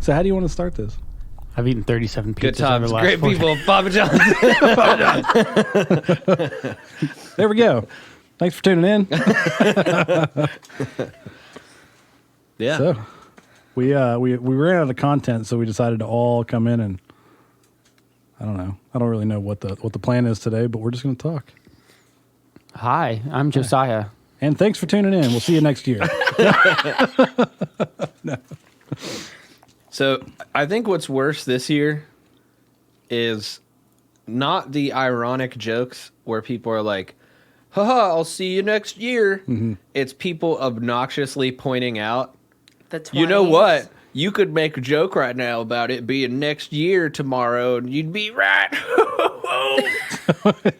So how do you want to start this? I've eaten 37 pizzas. Good times, over the last great 4 people, Papa John's. There we go. Thanks for tuning in. Yeah. So we ran out of content, so we decided to all come in and I don't know. I don't really know what the plan is today, but we're just going to talk. Hi, I'm Josiah. And thanks for tuning in. We'll see you next year. No. So I think what's worse this year is not the ironic jokes where people are like, haha, I'll see you next year. Mm-hmm. It's people obnoxiously pointing out, The 20s. you know what? You could make a joke right now about it being next year tomorrow, and you'd be right.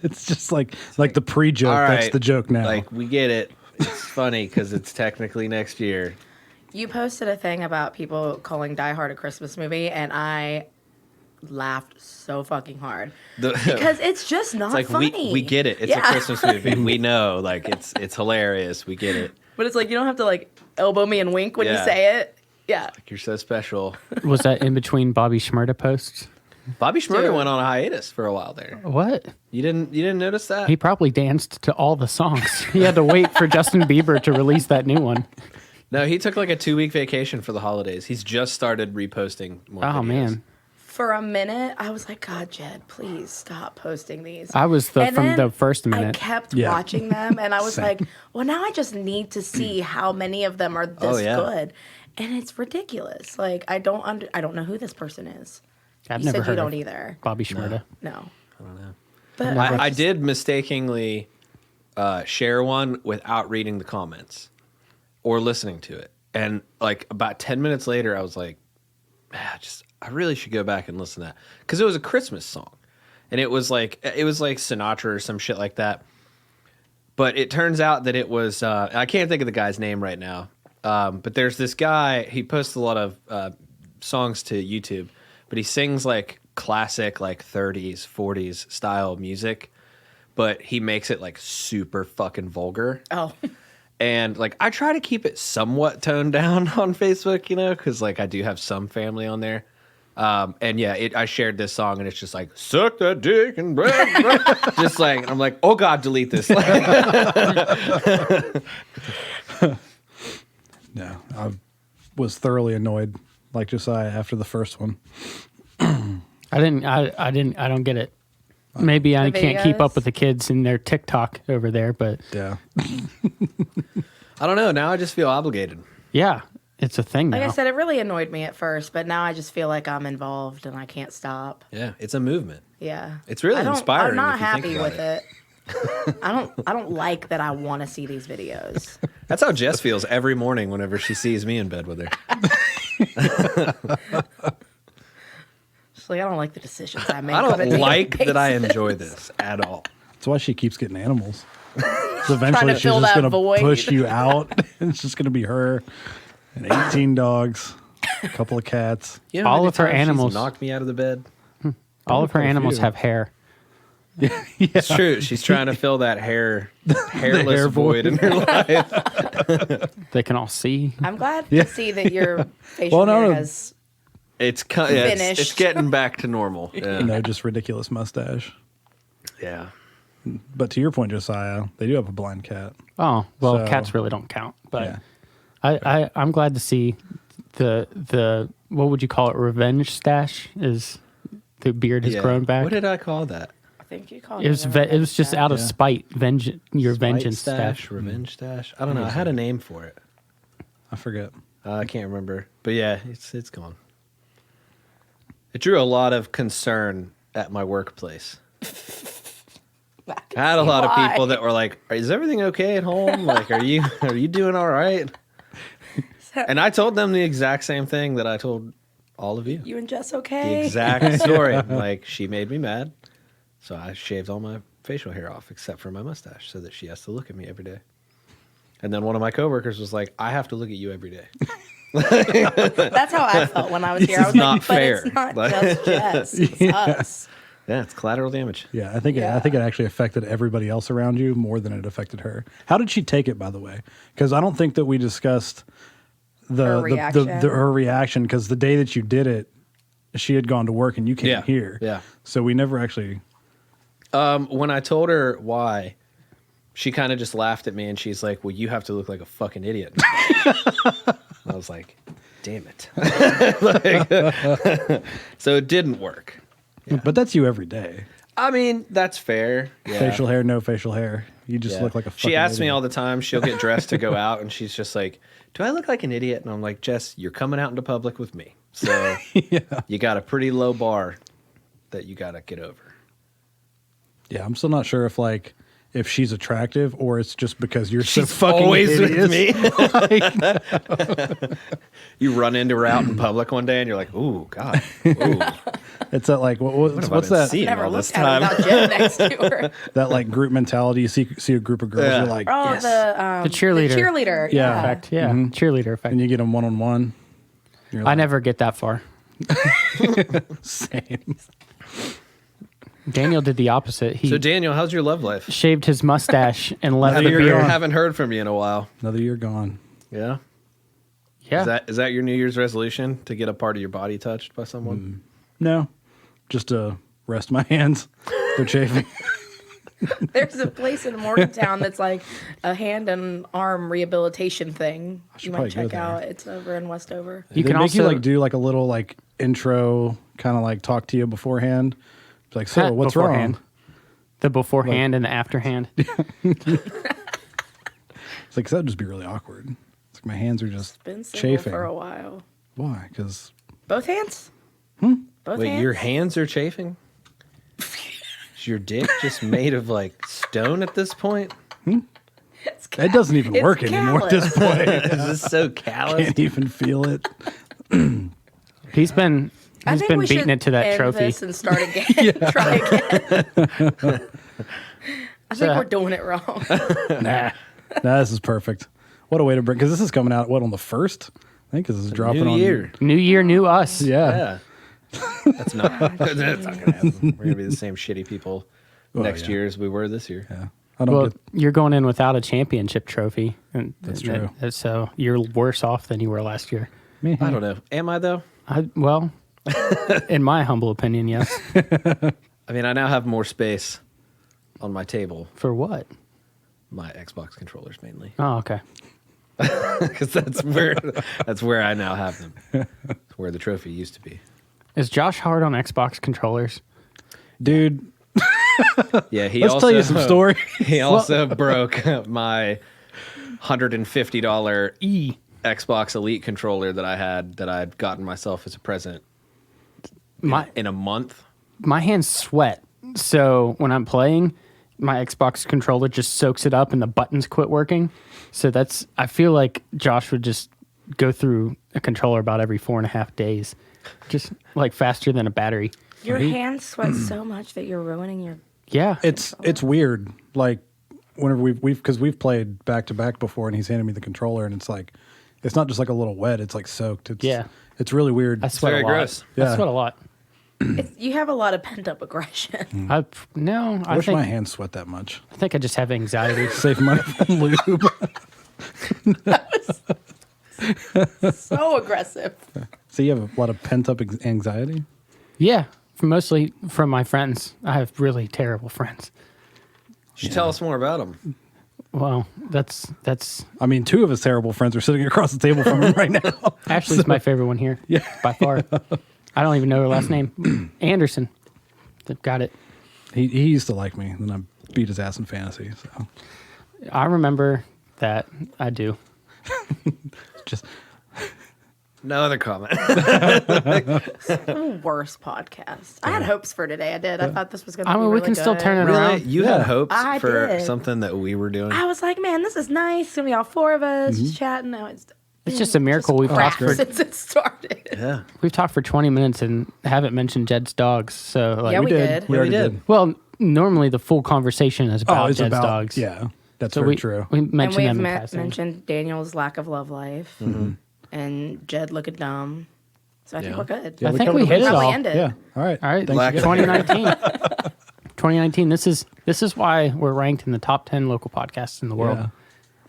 It's just like the pre-joke. All right. That's the joke now. Like, we get it. It's funny because it's technically next year. You posted a thing about people calling Die Hard a Christmas movie, and I laughed so fucking hard because it's just not It's like funny. we get it. It's a Christmas movie. We know, like it's hilarious. We get it. But it's like you don't have to like elbow me and wink when you Yeah. say it. Yeah. Like, you're so special. Was that in between Bobby Shmurda posts? Bobby Shmurda Dude. went on a hiatus for a while there. What? You didn't notice that? He probably danced to all the songs. He had to wait for Justin Bieber to release that new one. No, he took like a 2-week vacation for the holidays. He's just started reposting more Oh, videos. man. For a minute, I was like, God, Jed, please stop posting these. I was And from then the first I minute. kept Yeah. watching them, and I was Same. like, well, now I just need to see how many of them are this Oh, yeah. good. And it's ridiculous. Like, I don't know who this person is. I've You never said heard you don't of either. Bobby Shmurda. No. I don't know. But I did mistakenly share one without reading the comments or listening to it. And like about 10 minutes later, I was like, man, I really should go back and listen to that. Because it was a Christmas song. And it was like Sinatra or some shit like that. But it turns out that it was, I can't think of the guy's name right now. But there's this guy, he posts a lot of songs to YouTube, but he sings like classic, like 30s, 40s style music, but he makes it like super fucking vulgar. Oh. And like, I try to keep it somewhat toned down on Facebook, you know, because like I do have some family on there. And yeah, I shared this song and it's just like, suck that dick and blah, blah. Just like, and I'm like, oh God, delete this. No, I was thoroughly annoyed, like Josiah, after the first one. I don't get it. Maybe I can't keep up videos? with the kids in their TikTok over there, but Yeah. I don't know. Now I just feel obligated. yeah, it's a thing now. Like I said, it really annoyed me at first, but now I just feel like I'm involved and I can't stop. Yeah, it's a movement. Yeah. It's really inspiring I'm not if you think happy about with it. I don't like that I want to see these videos. That's how Jess feels every morning whenever she sees me in bed with her. She's like, I don't like the decisions I make. I on a don't daily like that I basis. enjoy this at all. That's why she keeps getting animals. So eventually she's fill just that going to void. push you out. And it's just going to be her and 18 dogs, a couple of cats. You know All how many of her times she's animals- knocked me out of the bed. All of her quite a animals few. have hair. It's true. She's trying to fill that hairless hair void in her life. They can all see. I'm glad Yeah. to see that your facial Well, no, hair no. has. It's Finished. getting back to normal. Yeah. No, just ridiculous mustache. Yeah. But to your point, Josiah, they do have a blind cat. Oh, well, So- cats really don't count. But Yeah. I'm glad to see the what would you call it? Revenge stash is the beard has Yeah. grown back. What did I call that? I think you called It was it was just out of Yeah. spite, your Spite vengeance stash. revenge stash. I don't know. I had a name for it. I forget. I can't remember. But yeah, it's gone. It drew a lot of concern at my workplace. I had a lot of people that were like, "Is everything okay at home? Like, are you doing all right?" And I told them the exact same thing that I told all of you. You and Jess The okay? exact story. Like, she made me mad, so I shaved all my facial hair off except for my mustache, so that she has to look at me every day. And then one of my coworkers was like, "I have to look at you every day." That's how I felt when I was here. I was not like, fair. but it's not Like- just Jess. It's us. Yeah, it's collateral damage. Yeah, I think it actually affected everybody else around you more than it affected her. How did she take it, by the way? Because I don't think that we discussed Her reaction. her reaction, because the day that you did it, she had gone to work and you came Yeah. here. Yeah. So we never actually. When I told her why, she kind of just laughed at me and she's like, "Well, you have to look like a fucking idiot." I was like, "Damn it!" So it didn't work. But that's you every day. I mean, that's fair. Yeah. Facial hair, no facial hair. You just Yeah. look like a. Fucking She asks me idiot. all the time. She'll get dressed to go out, and she's just like, "Do I look like an idiot?" And I'm like, "Jess, you're coming out into public with me, so you got a pretty low bar that you got to get over." Yeah, I'm still not sure if she's attractive or it's just because you're so She's fucking always hideous. with me. You run into her out in public one day, and you're like, "Ooh, God, ooh, It's that like what's been that seeing Never all this looked at her time?" without Jen next to her. that like group mentality? You see a group of girls, Yeah. you're like, Oh, yes. The cheerleader. The cheerleader. Yeah. Yeah. Effect. Yeah. Cheerleader effect. and you get them one on one. I never get that far. Same. Daniel did the opposite. He So, Daniel, how's your love life? shaved his mustache and left the You're beard. gone. Haven't heard from you in a while. Another year gone. Yeah. Yeah. Is that your New Year's resolution, to get a part of your body touched by someone? No, just to rest my hands. They're chafing. There's a place in Morgantown that's like a hand and arm rehabilitation thing. should You probably might go check there. out. It's over in Westover. You They can make you also like do like a little like intro, kind of like talk to you beforehand. It's like, so what's beforehand. wrong? The beforehand and the afterhand. It's like, 'cause that'd just be really awkward. It's like my hands are just Been single chafing. for a while. Why? Because Both hands? Both Wait, hands? your hands are chafing? Is your dick just made of like stone at this point? It's it doesn't even it's work anymore at this point. Is this so callous? Can't even feel it. He's been I think been we beating should it to that end trophy. this and start again. Try again. I think So- we're doing it wrong. Nah, this is perfect. What a way to bring, because this is coming out, on the 1st? I think this is dropping New on. year. New year, new us. Yeah. Yeah. That's not gonna happen. We're gonna be the same shitty people next yeah. year as we were this year. Yeah. I don't Well, get, you're going in without a championship trophy. And That's true. So you're worse off than you were last year. I don't know. Am I though? Well, in my humble opinion, yes. I mean, I now have more space on my table. For what? My Xbox controllers mainly, Oh, okay. because that's where I now have them. It's where the trophy used to be. Is Josh hard on Xbox controllers? dude, Yeah, he let's also tell you some story. He also broke my $150 Xbox Elite controller that I had gotten myself as a present in a month. My hands sweat. So when I'm playing, my Xbox controller just soaks it up and the buttons quit working. So I feel like Josh would just go through a controller about every 4.5 days, just like faster than a battery. Your hands sweat so much that you're ruining your. Yeah. It's weird. Like whenever we've played back to back before, and he's handed me the controller, and it's like, it's not just like a little wet. It's like soaked. It's really weird. I sweat very a lot. gross. I Yeah. sweat a lot. You have a lot of pent up aggression. I I wish my think hands sweat that much. I think I just have anxiety. Save money on lube. So aggressive. So you have a lot of pent up anxiety. Yeah, mostly from my friends. I have really terrible friends. You should tell us more about them. Well, that's I mean, 2 of his terrible friends are sitting across the table from him right now. Ashley's my favorite one here. Yeah. By far. I don't even know her last name. Anderson. Got it. He used to like me, and then I beat his ass in fantasy. So I remember that. I do. just No other comment. Worst podcast. I had hopes for today. I did. I thought this was going to I be mean, we really can still good. turn it Really? around. You Yeah. had hopes I for did. something that we were doing? I was like, man, this is nice. It's going to be all 4 of us just chatting. Now It's just a miracle we've talked crap for since it started. Yeah. 20 minutes and haven't mentioned Jed's dogs. So like, Yeah, we did. We Yeah, we already did. did. well, normally the full conversation is about it's Jed's about dogs. Yeah, that's So very true. We And mentioned we've them in passing. mentioned Daniel's lack of love life and Jed looking dumb. So I think Yeah. we're good. I we think covered we the hit it bases. Probably all. end it. Yeah. All right. All right, Thanks Black- again. 2019. 2019. This is why we're ranked in the top 10 local podcasts in the world. Yeah.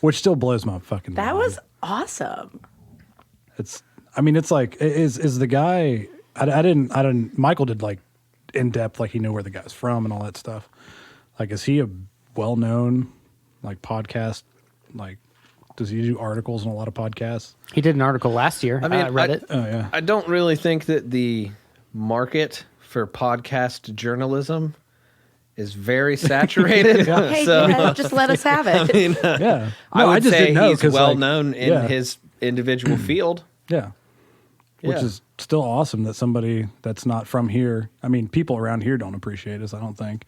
Which still blows my fucking That mind. was awesome. It's like is the guy. I didn't. Michael did like in depth, like he knew where the guy's from and all that stuff. Like, is he a well known like podcast? Like, does he do articles in a lot of podcasts? He did an article last year. I mean, I read it. Oh yeah. I don't really think that the market for podcast journalism is very saturated. Hey, just let us have it. Yeah. I would just say didn't know he's 'cause, well like, known in yeah. his individual field. Yeah. Which Yeah. is still awesome that somebody that's not from here. I mean, people around here don't appreciate us, I don't think,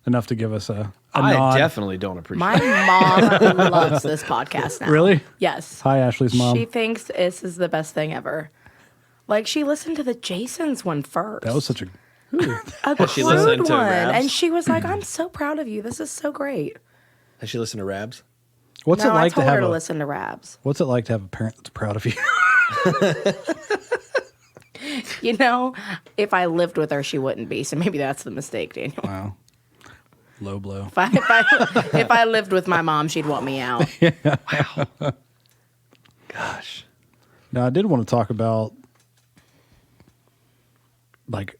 enough to give us a I nod. definitely don't appreciate My it. mom loves this podcast now. Really? Yes. Hi, Ashley's mom. She thinks this is the best thing ever. Like, she listened to the Jasons one first. That was such a a she crude listened to one. Rabs? And she was like, I'm so proud of you. This is so great. Has she listened to Rabs? What's No, it like I to told have her to a listen to Rabs. What's it like to have a parent that's proud of you? You know, if I lived with her, she wouldn't be. So maybe that's the mistake, Daniel. Wow. Low blow. If I lived with my mom, she'd want me out. Gosh. Now, I did want to talk about like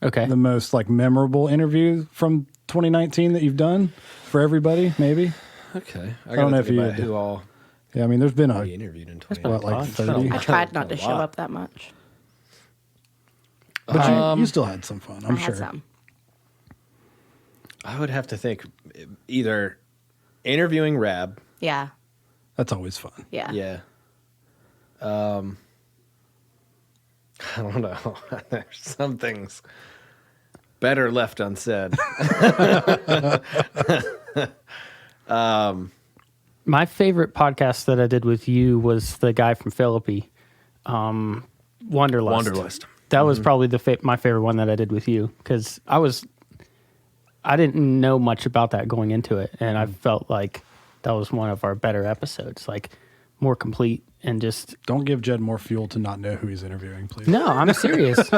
Okay. the most like memorable interview from 2019 that you've done for everybody, maybe. Okay. I don't know gotta if think you about had- who all Yeah, I mean, there's been we a interviewed in been 2019. what, like bunch. 30. I tried not to A show lot. up that much. But you still had some fun, I'm I sure. had some. I would have to think either interviewing Rab. Yeah. That's always fun. Yeah. Yeah. I don't know. There's some things better left unsaid. My favorite podcast that I did with you was the guy from Philippi, Wanderlust. Wanderlust. That was probably my favorite one that I did with you because I didn't know much about that going into it, and I felt like that was one of our better episodes, like more complete and just. Don't give Jed more fuel to not know who he's interviewing, please. No, I'm serious.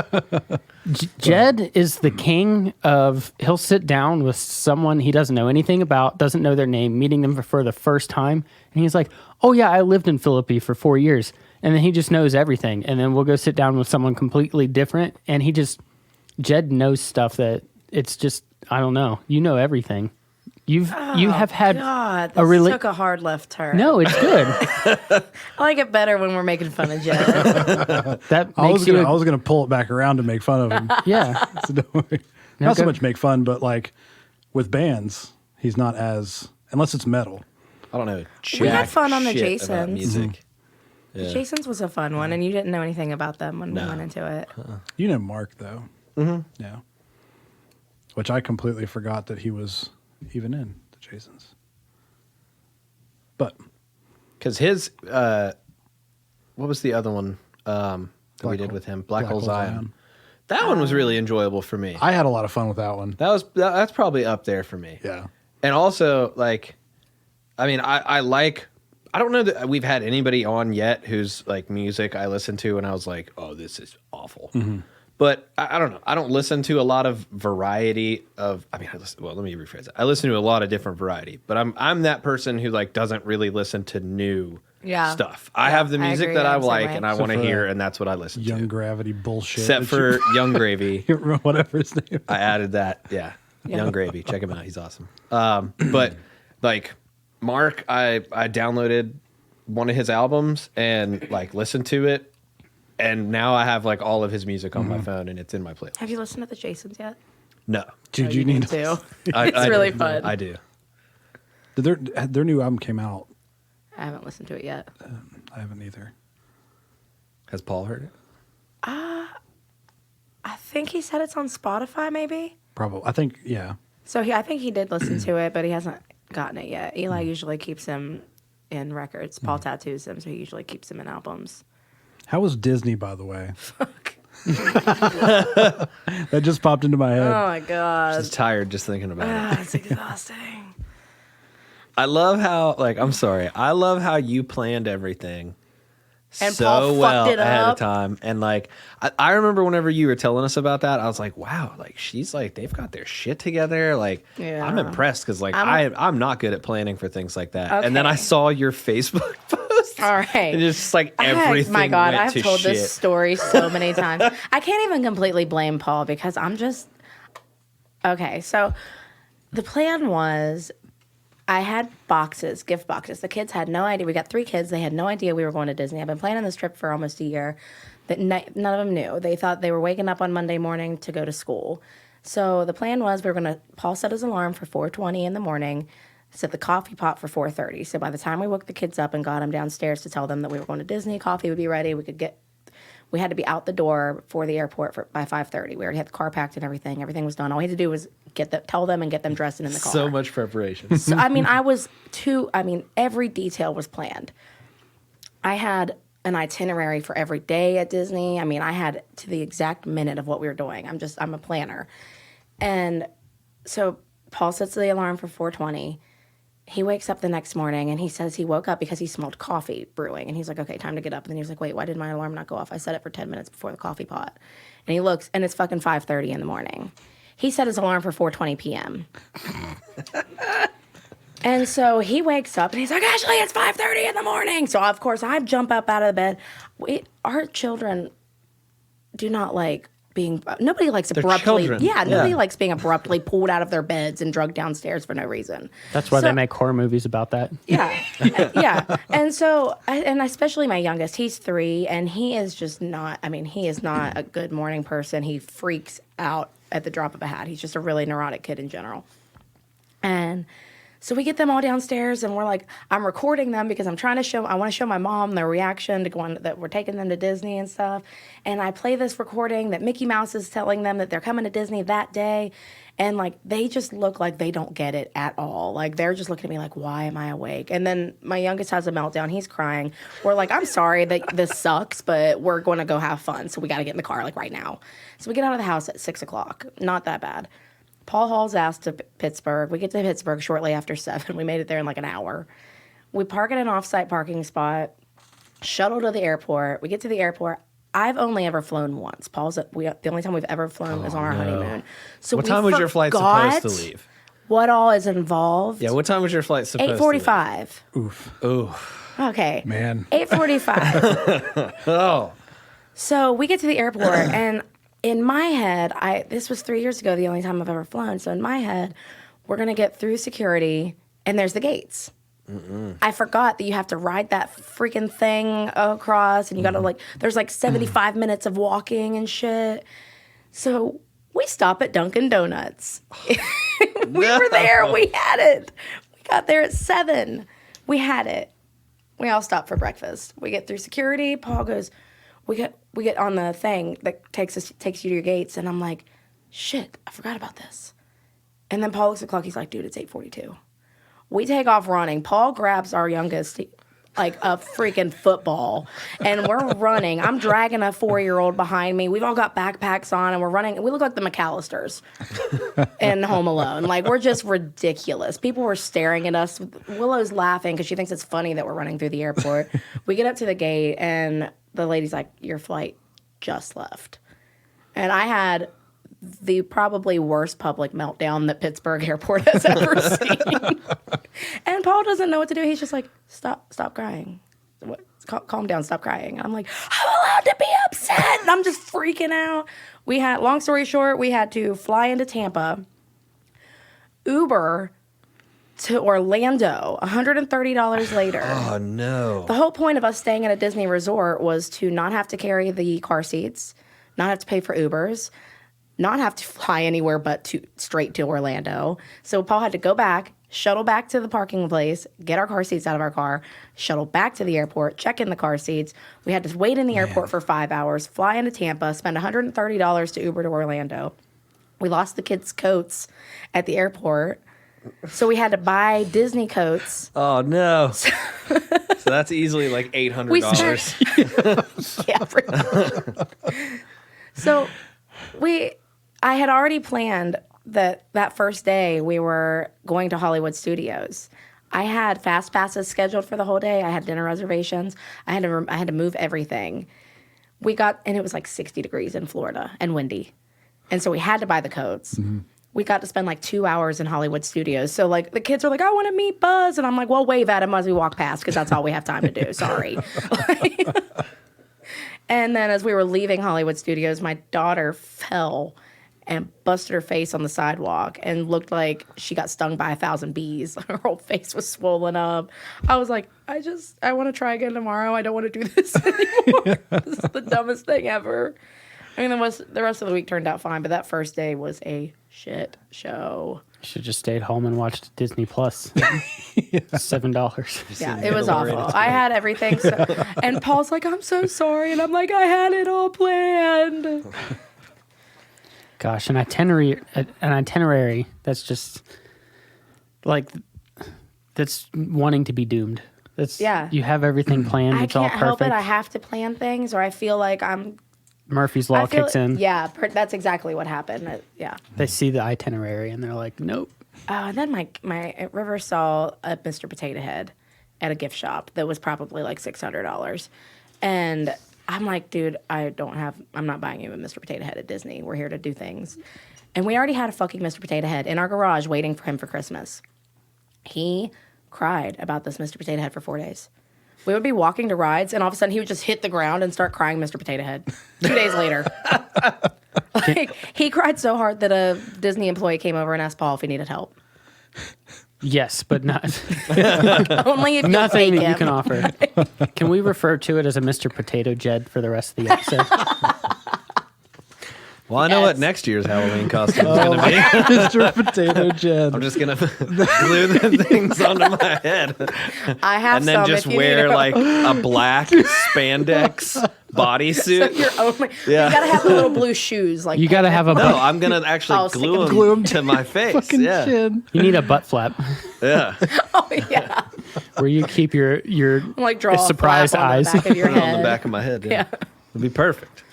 Jed is the king of. He'll sit down with someone he doesn't know anything about, doesn't know their name, meeting them for the first time, and he's like, "Oh yeah, I lived in Philippi for 4 years," and then he just knows everything. And then we'll go sit down with someone completely different, and Jed knows stuff that it's just I don't know. You know everything. You have had God, a this took a hard left turn. No, it's good. I like it better when we're making fun of Jed. That I makes was gonna pull it back around to make fun of him. yeah. So don't worry. No, Not so go- much make fun, but like with bands, he's not as unless it's metal. I don't know. We had jack fun on the shit about Jasons. music. The Jasons was a fun one, and you didn't know anything about them when we went into it. You know Mark though. Mm-hmm. Yeah. Which I completely forgot that he was even in the Jasons. But Because his, what was the other one that we Black did Hole- with him? Black Hole Hole Zion. That one was really enjoyable for me. I had a lot of fun with that one. That's probably up there for me. Yeah. And also, like, I mean, I don't know that we've had anybody on yet whose like music I listened to and I was like, oh, this is awful. Mm-hmm. But I don't know. I don't listen to a lot of variety of. I mean, let me rephrase it. I listen to a lot of different variety, but I'm that person who like doesn't really listen to new stuff. I have the I music agree. that I I'm the same like way. and I So want to for hear, and that's what I listen Young to. Gravity bullshit. Except for Young Gravy. whatever his name. I added that. Yeah. Young Gravy. Check him out. He's awesome. But like Mark, I downloaded one of his albums and like listened to it. And now I have like all of his music on my phone and it's in my playlist. Have you listened to the Jasons yet? No. Dude, Oh, you need to. I It's really do. fun. I do. their new album came out. I haven't listened to it yet. I haven't either. Has Paul heard it? I think he said it's on Spotify, maybe. Probably. I think yeah. So I think he did listen to it, but he hasn't gotten it yet. Eli usually keeps him in records. Paul tattoos him, so he usually keeps him in albums. How was Disney, by the way? Fuck. That just popped into my head. Oh my god. Just tired just thinking about it. It's exhausting. I love how I'm sorry. I love how you planned everything And so Paul fucked well it ahead of up. time. And like I remember whenever you were telling us about that, I was like, wow, like she's like they've got their shit together. Like I'm Yeah. impressed because like I'm not good at planning for things like that. And then Okay. I saw your Facebook post All right. And just like everything. My God, went I've to told shit. this story so many times. I can't even completely blame Paul because I'm just okay. So the plan was I had boxes, gift boxes. The kids had no idea. We got 3 kids. They had no idea we were going to Disney. I've been planning this trip for almost a year. That none of them knew. They thought they were waking up on Monday morning to go to school. So the plan was Paul set his alarm for 4:20 in the morning, set the coffee pot for 4:30. So by the time we woke the kids up and got them downstairs to tell them that we were going to Disney, coffee would be ready. We had to be out the door for the airport by 5:30. We already had the car packed and everything. Everything was done. All we had to do was tell them and get them dressed and in the car. So much preparation. So, every detail was planned. I had an itinerary for every day at Disney. I had to the exact minute of what we were doing. I'm a planner. And so Paul sets the alarm for 4:20. He wakes up the next morning and he says he woke up because he smelled coffee brewing. And he's like, okay, time to get up. And then he was like, wait, why did my alarm not go off? I set it for 10 minutes before the coffee pot. And he looks and it's fucking 5:30 in the morning. He set his alarm for 4:20 p.m. And so he wakes up and he's like, Ashley, it's 5:30 in the morning. So, of course, I jump up out of the bed. Our children do not like being, nobody likes abruptly, nobody likes being abruptly pulled out of their beds and drugged downstairs for no reason. That's why they make horror movies about that. Yeah. Yeah. And so, and especially my youngest, he's 3 and he is just not, he is not a good morning person. He freaks out at the drop of a hat. He's just a really neurotic kid in general. And so we get them all downstairs and we're like, I'm recording them because I want to show my mom their reaction to going, that we're taking them to Disney and stuff. And I play this recording that Mickey Mouse is telling them that they're coming to Disney that day. And like, they just look like they don't get it at all. Like, they're just looking at me like, why am I awake? And then my youngest has a meltdown. He's crying. We're like, I'm sorry that this sucks, but we're going to go have fun. So we got to get in the car like right now. So we get out of the house at 6:00. Not that bad. Paul hauls ass to Pittsburgh. We get to Pittsburgh shortly after 7. We made it there in like an hour. We park at an off-site parking spot, shuttle to the airport. We get to the airport. I've only ever flown once. The only time we've ever flown is on our honeymoon. So what time was your flight supposed to leave? What all is involved? Yeah, what time was your flight supposed to leave? 8:45. Oof. Okay. Man. 8:45. Oh. So we get to the airport, and in my head, this was 3 years ago, the only time I've ever flown. So in my head, we're going to get through security, and there's the gates. I forgot that you have to ride that freaking thing across, and you got to there's 75 minutes of walking and shit. So we stop at Dunkin' Donuts. We were there. We had it. We got there at 7. We had it. We all stopped for breakfast. We get through security. Paul goes, we get on the thing that takes you to your gates, and I'm like, shit, I forgot about this. And then Paul looks at the clock. He's like, dude, it's 8:42. We take off running. Paul grabs our youngest like a freaking football, and we're running. I'm dragging a 4-year-old behind me. We've all got backpacks on, and we're running. We look like the McAllisters in Home Alone. Like, we're just ridiculous. People were staring at us. Willow's laughing because she thinks it's funny that we're running through the airport. We get up to the gate, and the lady's like, your flight just left. And I had the probably worst public meltdown that Pittsburgh Airport has ever seen. And Paul doesn't know what to do. He's just like, stop crying. Calm down, stop crying. And I'm like, I'm allowed to be upset. And I'm just freaking out. Long story short, we had to fly into Tampa, Uber to Orlando, $130 later. Oh, no. The whole point of us staying at a Disney resort was to not have to carry the car seats, not have to pay for Ubers, not have to fly anywhere but straight to Orlando. So Paul had to go back, shuttle back to the parking place, get our car seats out of our car, shuttle back to the airport, check in the car seats. We had to wait in the airport for 5 hours, fly into Tampa, spend $130 to Uber to Orlando. We lost the kids' coats at the airport. So we had to buy Disney coats. Oh, no. So that's easily like $800. Yeah, pretty much. So I had already planned that first day we were going to Hollywood Studios. I had fast passes scheduled for the whole day. I had dinner reservations. I had to move everything. And it was like 60 degrees in Florida and windy. And so we had to buy the coats. Mm-hmm. we got to spend like 2 hours in Hollywood Studios. So like the kids are like, I want to meet Buzz. And I'm like, well, wave at him as we walk past because that's all we have time to do. Sorry. And then as we were leaving Hollywood Studios, my daughter fell and busted her face on the sidewalk and looked like she got stung by 1,000 bees. Her whole face was swollen up. I was like, I want to try again tomorrow. I don't want to do this anymore. This is the dumbest thing ever. I mean, the rest of the week turned out fine, but that first day was a shit show. You should just stayed home and watched Disney Plus. $7. Yeah, it was awful. I had everything. And Paul's like, I'm so sorry. And I'm like, I had it all planned. Gosh, an itinerary that's just like that's wanting to be doomed. That's you have everything planned. It's all I perfect. can't help it. I have to plan things, or I feel like Murphy's Law kicks in. Yeah, that's exactly what happened. Yeah. They see the itinerary and they're like, nope. And then my River saw a Mr. Potato Head at a gift shop that was probably like $600, and I'm like, dude, I'm not buying you a Mr. Potato Head at Disney. We're here to do things. And we already had a fucking Mr. Potato Head in our garage waiting for him for Christmas. He cried about this Mr. Potato Head for 4 days. We would be walking to rides, and all of a sudden he would just hit the ground and start crying Mr. Potato Head. 2 days later. Like, he cried so hard that a Disney employee came over and asked Paul if he needed help. Yes, but not Only if you nothing fake that him. you can offer. Can we refer to it as a Mr. Potato Jed for the rest of the episode? Well, I know Yes. what next year's Halloween costume is going to be. Mr. Potato Jen. I'm just going to glue the things onto my head. I have And then some just if you wear need a- like a black spandex So bodysuit. you're only, Yeah. You gotta have the little blue shoes. Like You got to have a No, butt. I'm going to actually Oh, stick 'em- glue them to my face. Fucking Yeah. chin. You need a butt flap Yeah. Oh yeah, where you keep your like draw surprised a flap on eyes. the back of your Put it head. on the back of my head. Yeah. Yeah. It'd be perfect.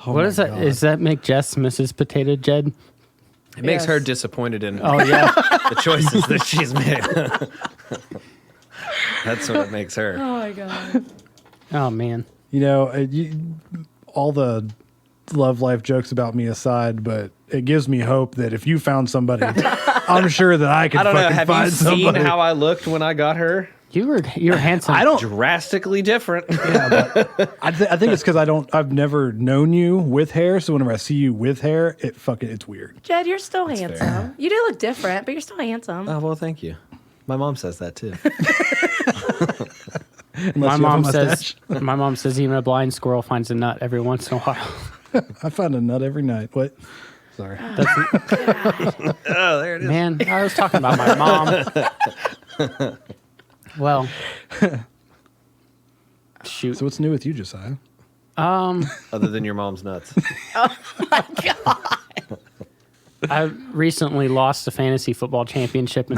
Oh What my is that? God. Does that make Jess Mrs. Potato Jed? It makes her Yes. disappointed in Oh yeah. the choices that she's made. That's what it makes her. Oh my god. Oh man. You know, all the love life jokes about me aside, but it gives me hope that if you found somebody, I'm sure that I can I don't know. fucking Have you find seen somebody. how I looked when I got her? You're handsome. I don't. Drastically different. I think it's because I've never known you with hair, so whenever I see you with hair, it's weird. Jed, you're still handsome. You do look different, but you're still handsome. Oh, well, thank you. My mom says that too. My you have a mom says. mustache. My mom says even a blind squirrel finds a nut every once in a while. I find a nut every night. What? Sorry. Oh, there it is. Man, I was talking about my mom. Well, shoot. So what's new with you, Josiah? Other than your mom's nuts. I recently lost a fantasy football championship.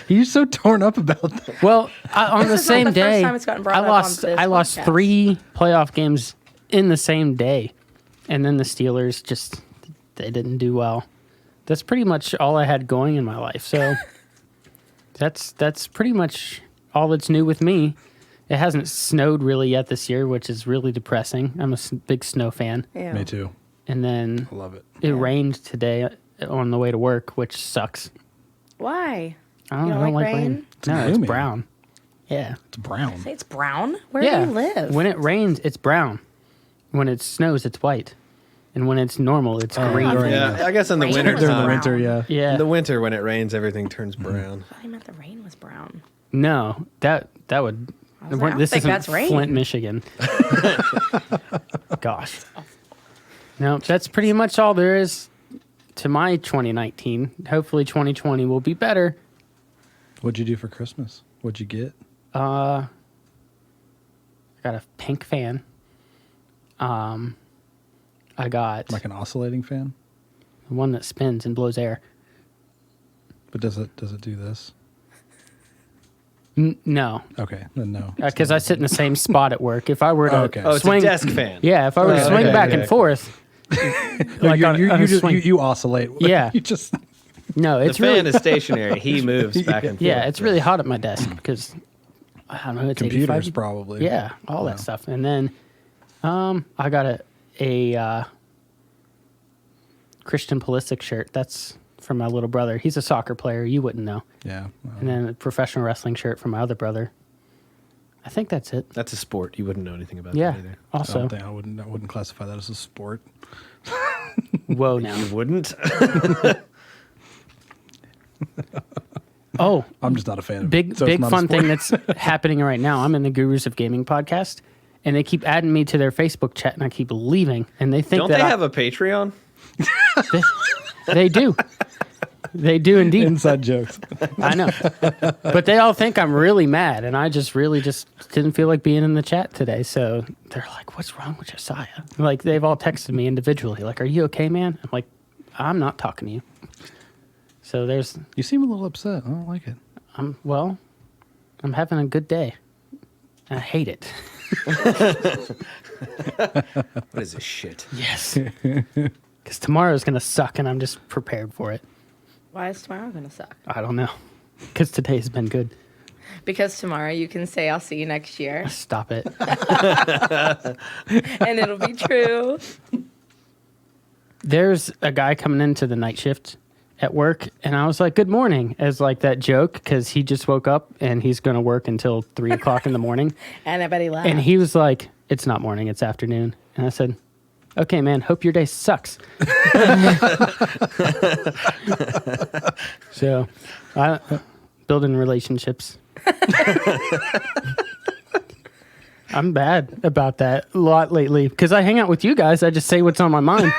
He's so torn up about that. Well, on the This is not same the first day, time it's gotten brought I up on lost. this I lost podcast. 3 playoff games in the same day, and then the Steelers they didn't do well. That's pretty much all I had going in my life. So that's pretty much all that's new with me. It hasn't snowed really yet this year, which is really depressing. I'm a big snow fan. Ew. Me too. And then I love it. it rained today on the way to work, which sucks. Why? I don't, You don't I don't like like rain? rain. No, gloomy. it's brown. Yeah. It's brown. Say it's brown. Where Yeah. do you live? When it rains, it's brown. When it snows, it's white. And when it's normal, it's green. right. Yeah, I guess in the Rain winter was During the time. winter, yeah. Yeah. In the winter, when it rains, everything turns brown. I thought he meant the rain was brown. No, that would. I was like, I don't this think isn't that's rain. Flint, Michigan. Gosh. No, that's pretty much all there is to my 2019. Hopefully, 2020 will be better. What'd you do for Christmas? What'd you get? I got a pink fan. I got Like an oscillating fan? one that spins and blows air. But does it do this? No, Okay, then no. because I sit in the same spot at work. If I were to Okay. Oh, it's swing, a desk fan. yeah, if I were to Oh, swing okay, back okay. and forth, No, like on a swing. you oscillate. Yeah. You just no, The it's fan really is stationary. He moves back and forth. yeah, it's really hot at my desk because I don't know, it's computers 85 probably. Yeah, all that stuff, and then I got a Christian Pulisic shirt. That's from my little brother. He's a soccer player. You wouldn't know. Yeah. And then a professional wrestling shirt from my other brother. I think that's it. That's a sport. You wouldn't know anything about Yeah. that either. I Also, don't think I wouldn't classify that as a sport. whoa now. You wouldn't? Oh, I'm just not a fan of big it. So it's big not a fun sport. thing that's happening right now. I'm in the Gurus of Gaming podcast, and they keep adding me to their Facebook chat, and I keep leaving, and they think Don't that they have a Patreon? they do. They do indeed. Inside jokes. I know. But they all think I'm really mad, and I just really just didn't feel like being in the chat today. So they're like, what's wrong with Josiah? Like, they've all texted me individually, like, are you okay, man? I'm like, I'm not talking to you. So there's, You seem a little upset. I don't like it. I'm having a good day. I hate it. What is this shit? Yes. Because tomorrow's going to suck, and I'm just prepared for it. Why is tomorrow going to suck? I don't know. Because today's been good. Because tomorrow you can say, I'll see you next year. Stop it. And it'll be true. There's a guy coming into the night shift at work, and I was like, good morning, as like that joke, because he just woke up and he's going to work until 3 o'clock in the morning. And I bet he laughed. And he was like, it's not morning, it's afternoon. And I said, okay, man, hope your day sucks. So, building relationships. I'm bad about that a lot lately because I hang out with you guys. I just say what's on my mind.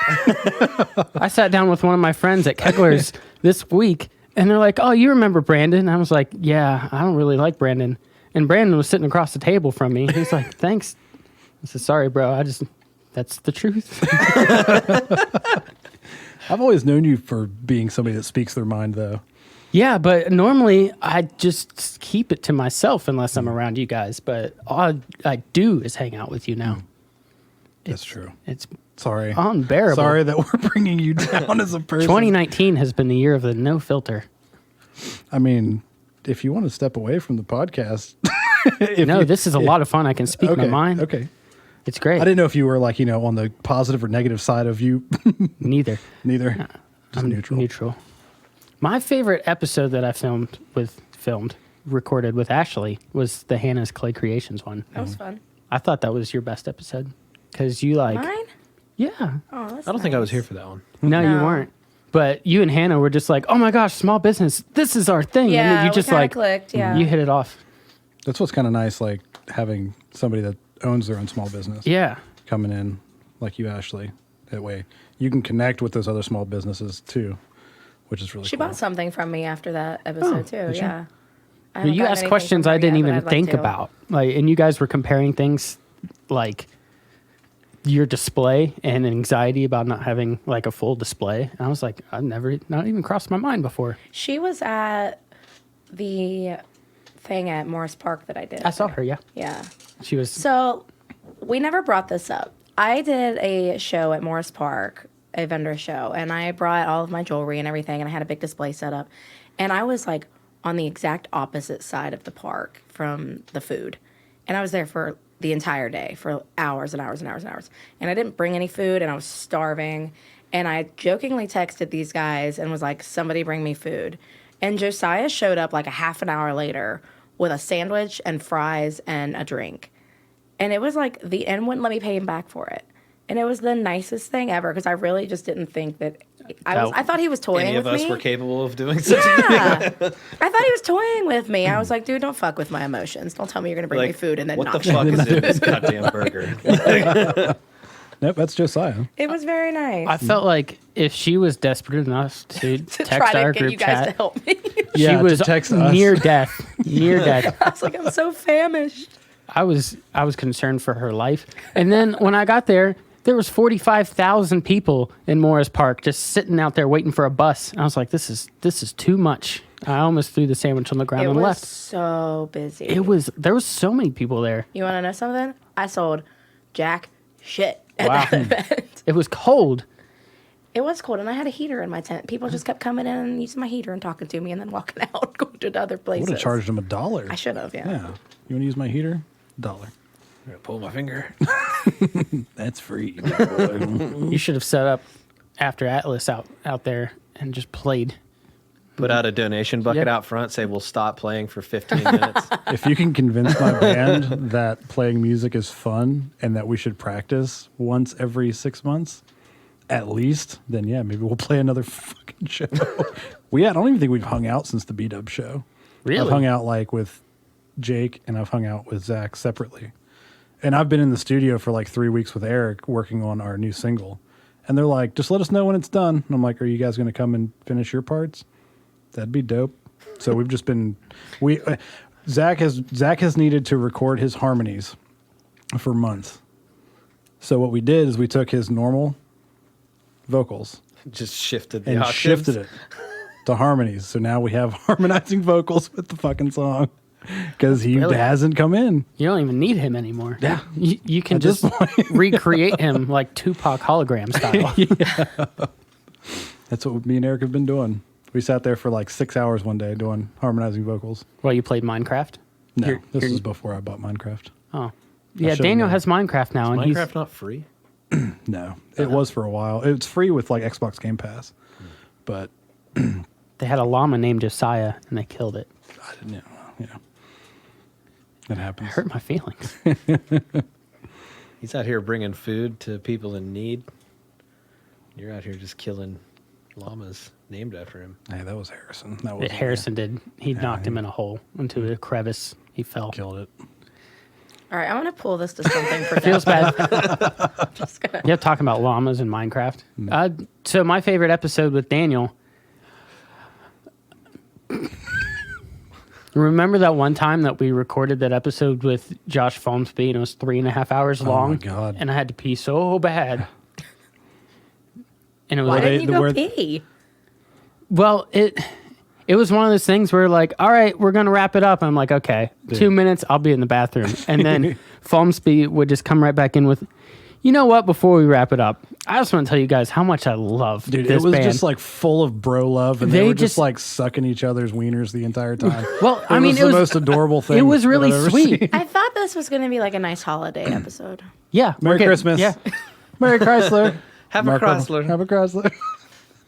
I sat down with one of my friends at Kegler's this week, and they're like, oh, you remember Brandon? And I was like, yeah, I don't really like Brandon. And Brandon was sitting across the table from me. He's like, thanks. I said, sorry, bro. That's the truth. I've always known you for being somebody that speaks their mind, though. Yeah, but normally I just keep it to myself unless I'm around you guys. But all I do is hang out with you now. That's true. It's Sorry. unbearable. Sorry that we're bringing you down as a person. 2019 has been the year of the no filter. I mean, if you want to step away from the podcast. This is a lot of fun. I can speak my mind. Okay. It's great. I didn't know if you were like, on the positive or negative side of you. Neither. Neither. Just I'm neutral. Neutral. My favorite episode that I recorded with Ashley was the Hannah's Clay Creations one. That was fun. I thought that was your best episode because you like, Mine? yeah. Oh, that's I don't think I was here for that one. No, you No. weren't. But you and Hannah were just like, oh my gosh, small business. This is our thing. Yeah, and then you we just kinda like, clicked, yeah. you hit it off. That's what's kind of nice, like having somebody that owns their own small business Yeah. coming in, like you, Ashley. That way you can connect with those other small businesses too, which is really She cool. bought something from me after that episode, too. did she? Yeah. I But haven't you gotten asked anything questions from her I didn't yet, but even I'd like think to. about. Like, and you guys were comparing things like your display and anxiety about not having like a full display. And I was like, I've never, not even crossed my mind before. She was at the thing at Morris Park that I did. I saw her, yeah. Yeah. She was, So we never brought this up. I did a show at Morris Park, a vendor show, and I brought all of my jewelry and everything, and I had a big display set up. And I was like on the exact opposite side of the park from the food. And I was there for the entire day, for hours and hours and hours and hours. And I didn't bring any food, and I was starving. And I jokingly texted these guys and was like, somebody bring me food. And Josiah showed up like a half an hour later with a sandwich and fries and a drink. And it was like and wouldn't let me pay him back for it. And it was the nicest thing ever because I really just didn't think that I thought he was toying Any with of us me. were capable of doing such a Yeah. I thought he was toying with me. I was like, dude, don't fuck with my emotions. Don't tell me you're going to bring me food and then what not the fuck is in this goddamn burger? Nope, that's Josiah. It was very nice. I felt like if she was desperate enough to to text try our to get group you guys to chat, help me. she Yeah, to was text us. near death. Near death. I was like, I'm so famished. I was concerned for her life. And then when I got there was 45,000 people in Morris Park just sitting out there waiting for a bus. And I was like, this is too much. I almost threw the sandwich on the ground It and was left. so busy. There was so many people there. You want to know something? I sold jack shit at Wow. that event. It was cold. It was cold, and I had a heater in my tent. People just kept coming in and using my heater and talking to me, and then walking out, going to other I places. would have charged him $1. I should have, yeah. Yeah. You want to use my heater? $1. I'm gonna pull my finger. That's free. You should have set up after Atlas out there and just played. Put out a donation bucket Yeah. out front. Say we'll stop playing for 15 minutes. If you can convince my band that playing music is fun and that we should practice once every 6 months, at least, then yeah, maybe we'll play another fucking show. I don't even think we've hung out since the B-Dub show. Really? I've hung out like with Jake and I've hung out with Zach separately. And I've been in the studio for like 3 weeks with Eric working on our new single. And they're like, just let us know when it's done. And I'm like, are you guys going to come and finish your parts? That'd be dope. So we've just been, Zach has needed to record his harmonies for months. So what we did is we took his normal vocals Just shifted the and octaves. shifted it to harmonies. So now we have harmonizing vocals with the fucking song because he Really? hasn't come in. You don't even need him anymore. Yeah. You can At this just recreate him like Tupac hologram style. That's what me and Eric have been doing. We sat there for like 6 hours one day doing harmonizing vocals. While you played Minecraft. No, this was before I bought Minecraft. Oh, yeah. should've Daniel known. has Minecraft now, and Minecraft not free? No, it was for a while. It's free with like Xbox Game Pass, but they had a llama named Josiah, and they killed it. I didn't know. It happens. Hurt my feelings. He's out here bringing food to people in need. You're out here just killing llamas named after him. Hey, that was Harrison. That was Harrison did. He knocked him in a hole into a crevice. He fell. killed it. All right, I'm gonna pull this to something for Feels bad. Just gonna. Yeah, talking about llamas in Minecraft. So my favorite episode with Daniel. Remember that one time that we recorded that episode with Josh Folmsby and it was 3.5 hours long? my God. And I had to pee so bad. And it was Why like, didn't you go where- pee? well, it was one of those things where like, all right, we're gonna wrap it up. I'm like, okay, 2 minutes, I'll be in the bathroom. And then Folmsby would just come right back in with, you know what, before we wrap it up, I just want to tell you guys how much I love Dude, this it was band. just like full of bro love, and they They were just just- like sucking each other's wieners the entire time. Well, I it mean, was it the was most adorable thing. It was that really I've ever sweet. seen. I thought this was gonna be like a nice holiday episode. Yeah. Merry we're good. Christmas. Yeah. Merry Chrysler. Have Mark a Chrysler. Have a Chrysler.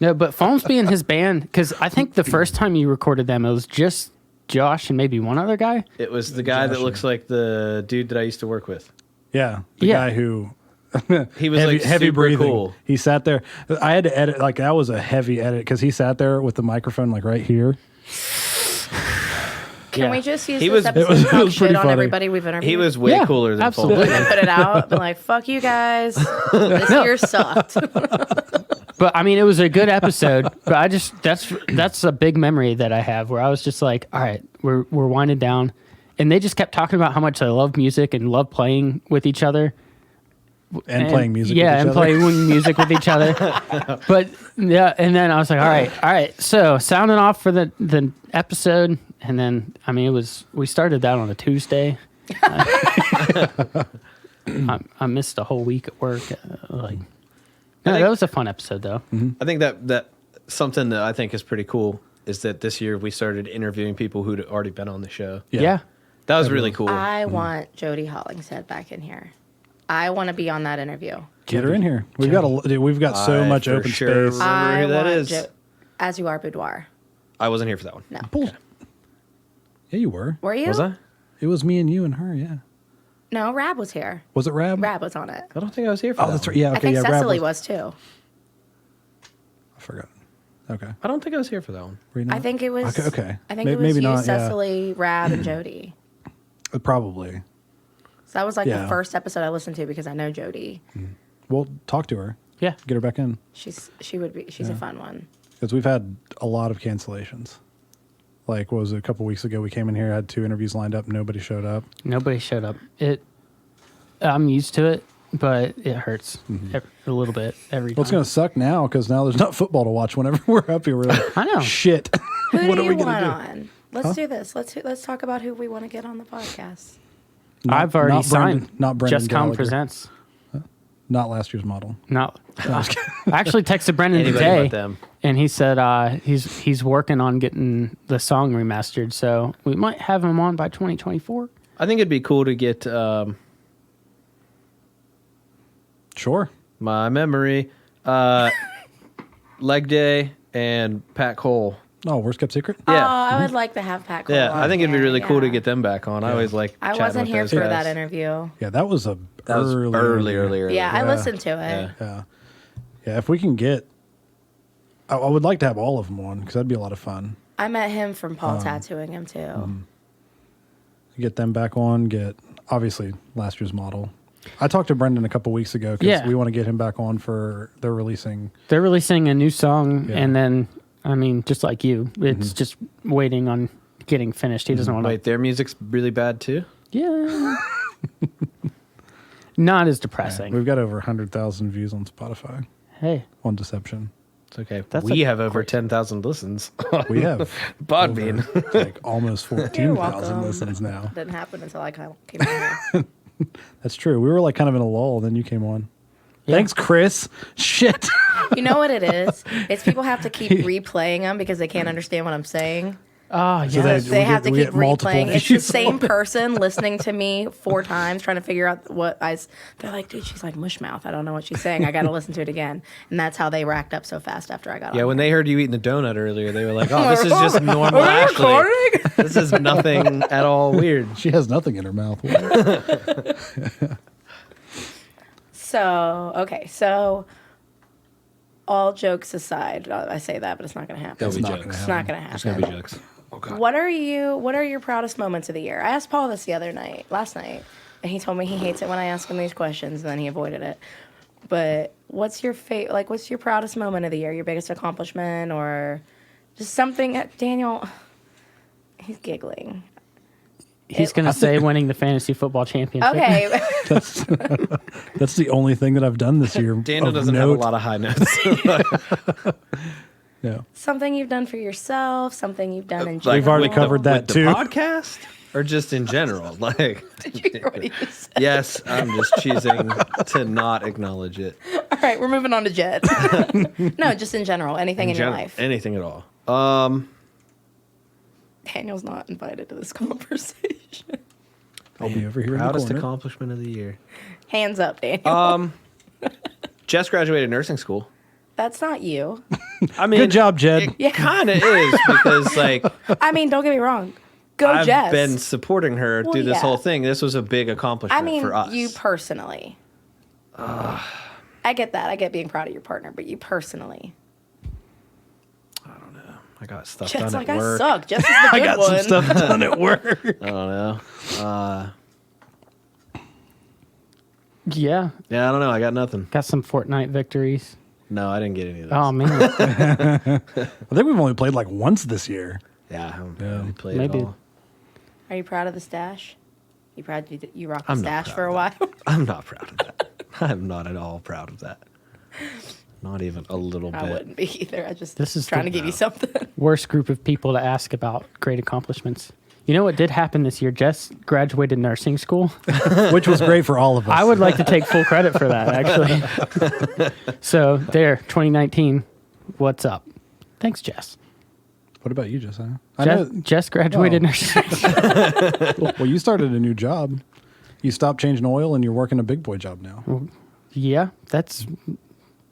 No, but Folmsby and his band, because I think the first time you recorded them, it was just Josh and maybe one other guy. It was the guy that Josh. looks like the dude that I used to work with. Yeah, the Yeah. guy who He was like heavy super breathing. cool. He sat there. I had to edit. Like that was a heavy edit because he sat there with the microphone like right here. Can Yeah. we just use He this was- episode it was- to it talk was shit pretty on funny. everybody we've interviewed? He was way Yeah, cooler than absolutely. Folmsby. And put it out. Be like, fuck you guys. This year sucked. But I mean, it was a good episode. But I just that's a big memory that I have where I was just like, all right, we're winding down, and they just kept talking about how much they love music and love playing with each other. And playing music. Yeah, with each and other. playing music with each other. But yeah, and then I was like, all right. So sounding off for the episode, and then I mean, we started that on a Tuesday. I missed a whole week at work. No, that was a fun episode though. I think that something that I think is pretty cool is that this year we started interviewing people who'd already been on the show. Yeah. That was really cool. I want Jody Hollingshead back in here. I want to be on that interview. Get her in here. We've got so I much for open sure space. remember who that want is. As You Are Boudoir. I wasn't here for that one. No. Bull- Yeah, you were. Were you? Was I? It was me and you and her. Yeah. No, Rab was here. Was it Rab? Rab was on it. I don't think I was here for Oh, that that's one. right. Yeah. Okay. I think yeah. Cecily Rab was too. I forgot. Okay. I don't think I was here for that one. Were you I not? think it was. Okay. I think May- it was maybe you, not, yeah. Cecily, Rab, and Jody. Probably. So that was like Yeah. the first episode I listened to because I know Jody. We'll talk to her. Yeah. Get her back in She's a fun one. because we've had a lot of cancellations. Like, what was it, a couple weeks ago? We came in here, had 2 interviews lined up, nobody showed up. Nobody showed up. I'm used to it, but it hurts a little bit every Well, it's time. going to suck now because now there's not football to watch whenever we're up here. We're like, I know. shit. Who what do are you we going want to do? on? Let's do this. Let's talk about who we want to get on the podcast. I've already not signed. Brendan- not Brendan Just Come Gallagher. presents. Not last year's model. Not. I actually texted Brendan Anybody today, but them. and he said he's working on getting the song remastered. So we might have him on by 2024. I think it'd be cool to get Sure. my memory. Leg Day and Pat Cole. Oh, worst kept secret. Yeah. Oh, I would like to have Pat Cole. Yeah, on I think it'd be here, really cool to yeah. get them back on. I always like. I chatting wasn't with here those for guys. that interview. Yeah, that was That was earlier. Yeah, I listened to it. Yeah. Yeah, yeah. If we can get, I would like to have all of them on because that'd be a lot of fun. I met him from Paul tattooing him too. Get them back on. Get obviously last year's model. I talked to Brendan a couple weeks ago because Yeah. we want to get him back on for they're releasing. They're releasing a new song, Yeah. and then, I mean, just like you, it's just waiting on getting finished. He doesn't want to. Wait, their music's really bad too. Yeah. Not as depressing. We've got over 100,000 views on Spotify Hey, on Deception. It's okay. That's we a have over great- 10,000 listens. We have Podbean. over, like almost 14,000 welcome. listens now. Didn't happen until I came on here. That's true. We were like kind of in a lull, then you came on. Thanks, Chris. Shit. You know what it is? It's people have to keep replaying them because they can't understand what I'm saying. oh So yeah. they- They we have get- to we keep get multiple replaying. It's the views. same person listening to me 4 times, trying to figure out what they're like, dude, she's like mushmouth. I don't know what she's saying. I got to listen to it again. And that's how they racked up so fast after I got Yeah, on. when they heard you eating the donut earlier, they were like, "Oh, this is just normal Ashley. This is nothing at all weird." She has nothing in her mouth. So all jokes aside, I say that, but it's not going to happen. There'll be not jokes. gonna It's happen. not going to There's happen. gonna be jokes. Oh God. What are your proudest moments of the year? I asked Paul this last night, and he told me he hates it when I ask him these questions, and then he avoided it. But what's your what's your proudest moment of the year? Your biggest accomplishment, or just something? Daniel, he's giggling. He's going to say winning the fantasy football championship. Okay, That's the only thing that I've done this year. Daniel of doesn't have a note. lot of high notes. Yeah. something you've done for yourself, something you've done in general. We've already With covered that with too. The podcast, or just in general? Like, Did you hear what he just said? yes, I'm just choosing to not acknowledge it. All right, we're moving on to Jed. No, just in general, anything in your General, life. anything at all. Daniel's not invited to this conversation. I'll be over here in the Proudest corner. accomplishment of the year. Hands up, Daniel. Jess graduated nursing school. That's not you. I mean, Good job, Jed. It kind of is because, like, I mean, don't get me wrong. Go, I've Jess. been supporting her Well, through this yeah. whole thing. This was a big accomplishment I mean, for us. you personally. I get that. I get being proud of your partner, but you personally. I got stuff Jess, done like, at I work. suck. Jess is the good I got one. some stuff done at work. I don't know. Yeah. Yeah, I don't know. I got nothing. Got some Fortnite victories. No, I didn't get any of those. Oh, man. I think we've only played like once this year. Yeah, I haven't Yeah. really played Maybe. it all. Are you proud of the stash? You proud you rocked the I'm not stash proud for a of while? I'm not proud of that. I'm not at all proud of that. Not even a little I bit. wouldn't be either. I just This is trying the- to give you something. Worst group of people to ask about great accomplishments. You know what did happen this year? Jess graduated nursing school. Which was great for all of us. I would like to take full credit for that, actually. So, there, 2019. What's up? Thanks, Jess. What about you, Josiah? I know. Jess graduated Oh. nursing. Well, you started a new job. You stopped changing oil, and you're working a big boy job now. Yeah, that's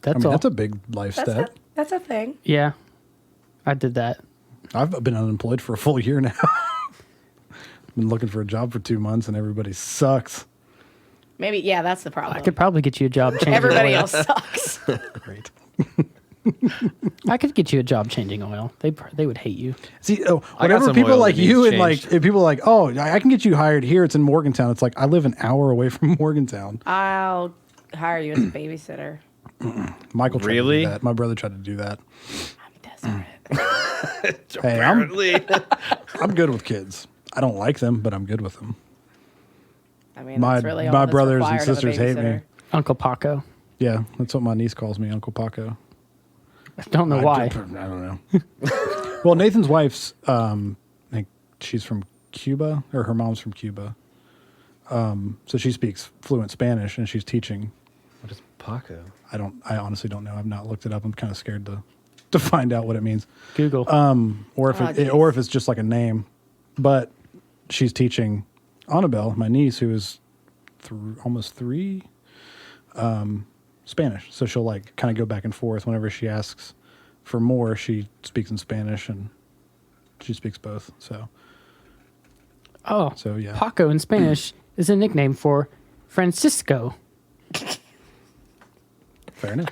I mean, all. that's a big life step. That's a thing. Yeah, I did that. I've been unemployed for a full year now. Been looking for a job for 2 months, and everybody sucks. Maybe, yeah, that's the problem. I could probably get you a job changing Everybody oil. else sucks. Great. I could get you a job changing oil. They would hate you. See, got whenever some people oil like that you needs and like changed. if people are like, oh, I can get you hired here. It's in Morgantown. It's like I live an hour away from Morgantown. I'll hire you as a babysitter. Michael tried Really? to do that. My brother tried to do that. I'm desperate. Hey, I'm Apparently. I'm good with kids. I don't like them, but I'm good with them. I mean, My that's really all my that's brothers and required of a sisters hate me. babysitter. Uncle Paco. Yeah, that's what my niece calls me, Uncle Paco. I don't know why. I don't know. Well, Nathan's wife's, I think she's from Cuba, or her mom's from Cuba. So she speaks fluent Spanish, and she's teaching. What is Paco? I honestly don't know. I've not looked it up. I'm kind of scared to find out what it means, Google. or if Oh, it, geez. or if it's just like a name. But she's teaching Annabelle, my niece, who is almost 3, Spanish. So she'll like kind of go back and forth whenever she asks for more, she speaks in Spanish and she speaks both. So yeah. Paco in Spanish is a nickname for Francisco. Fair enough.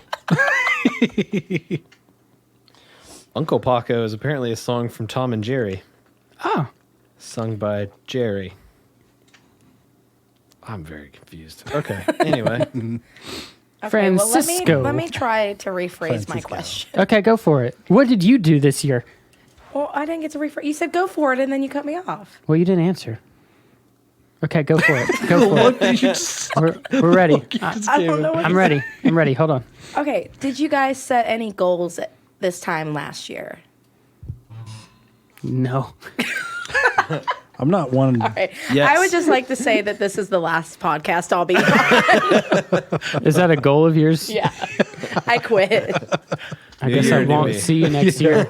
Uncle Paco is apparently a song from Tom and Jerry, Oh, sung by Jerry. I'm very confused. Okay. Anyway, Okay, Francisco. well, let me try to rephrase my Francisco. question. okay, go for it. What did you do this year? Well, I didn't get to rephrase. You said go for it, and then you cut me off. Well, you didn't answer. Okay, go for it. Go for it. We're ready. I don't know. What I'm ready. I'm ready. Hold on. Okay, did you guys set any goals this time last year? No. I'm not one. Right. Yes. I would just like to say that this is the last podcast I'll be on. Is that a goal of yours? Yeah, I quit. I guess You're I new won't me. see you next year.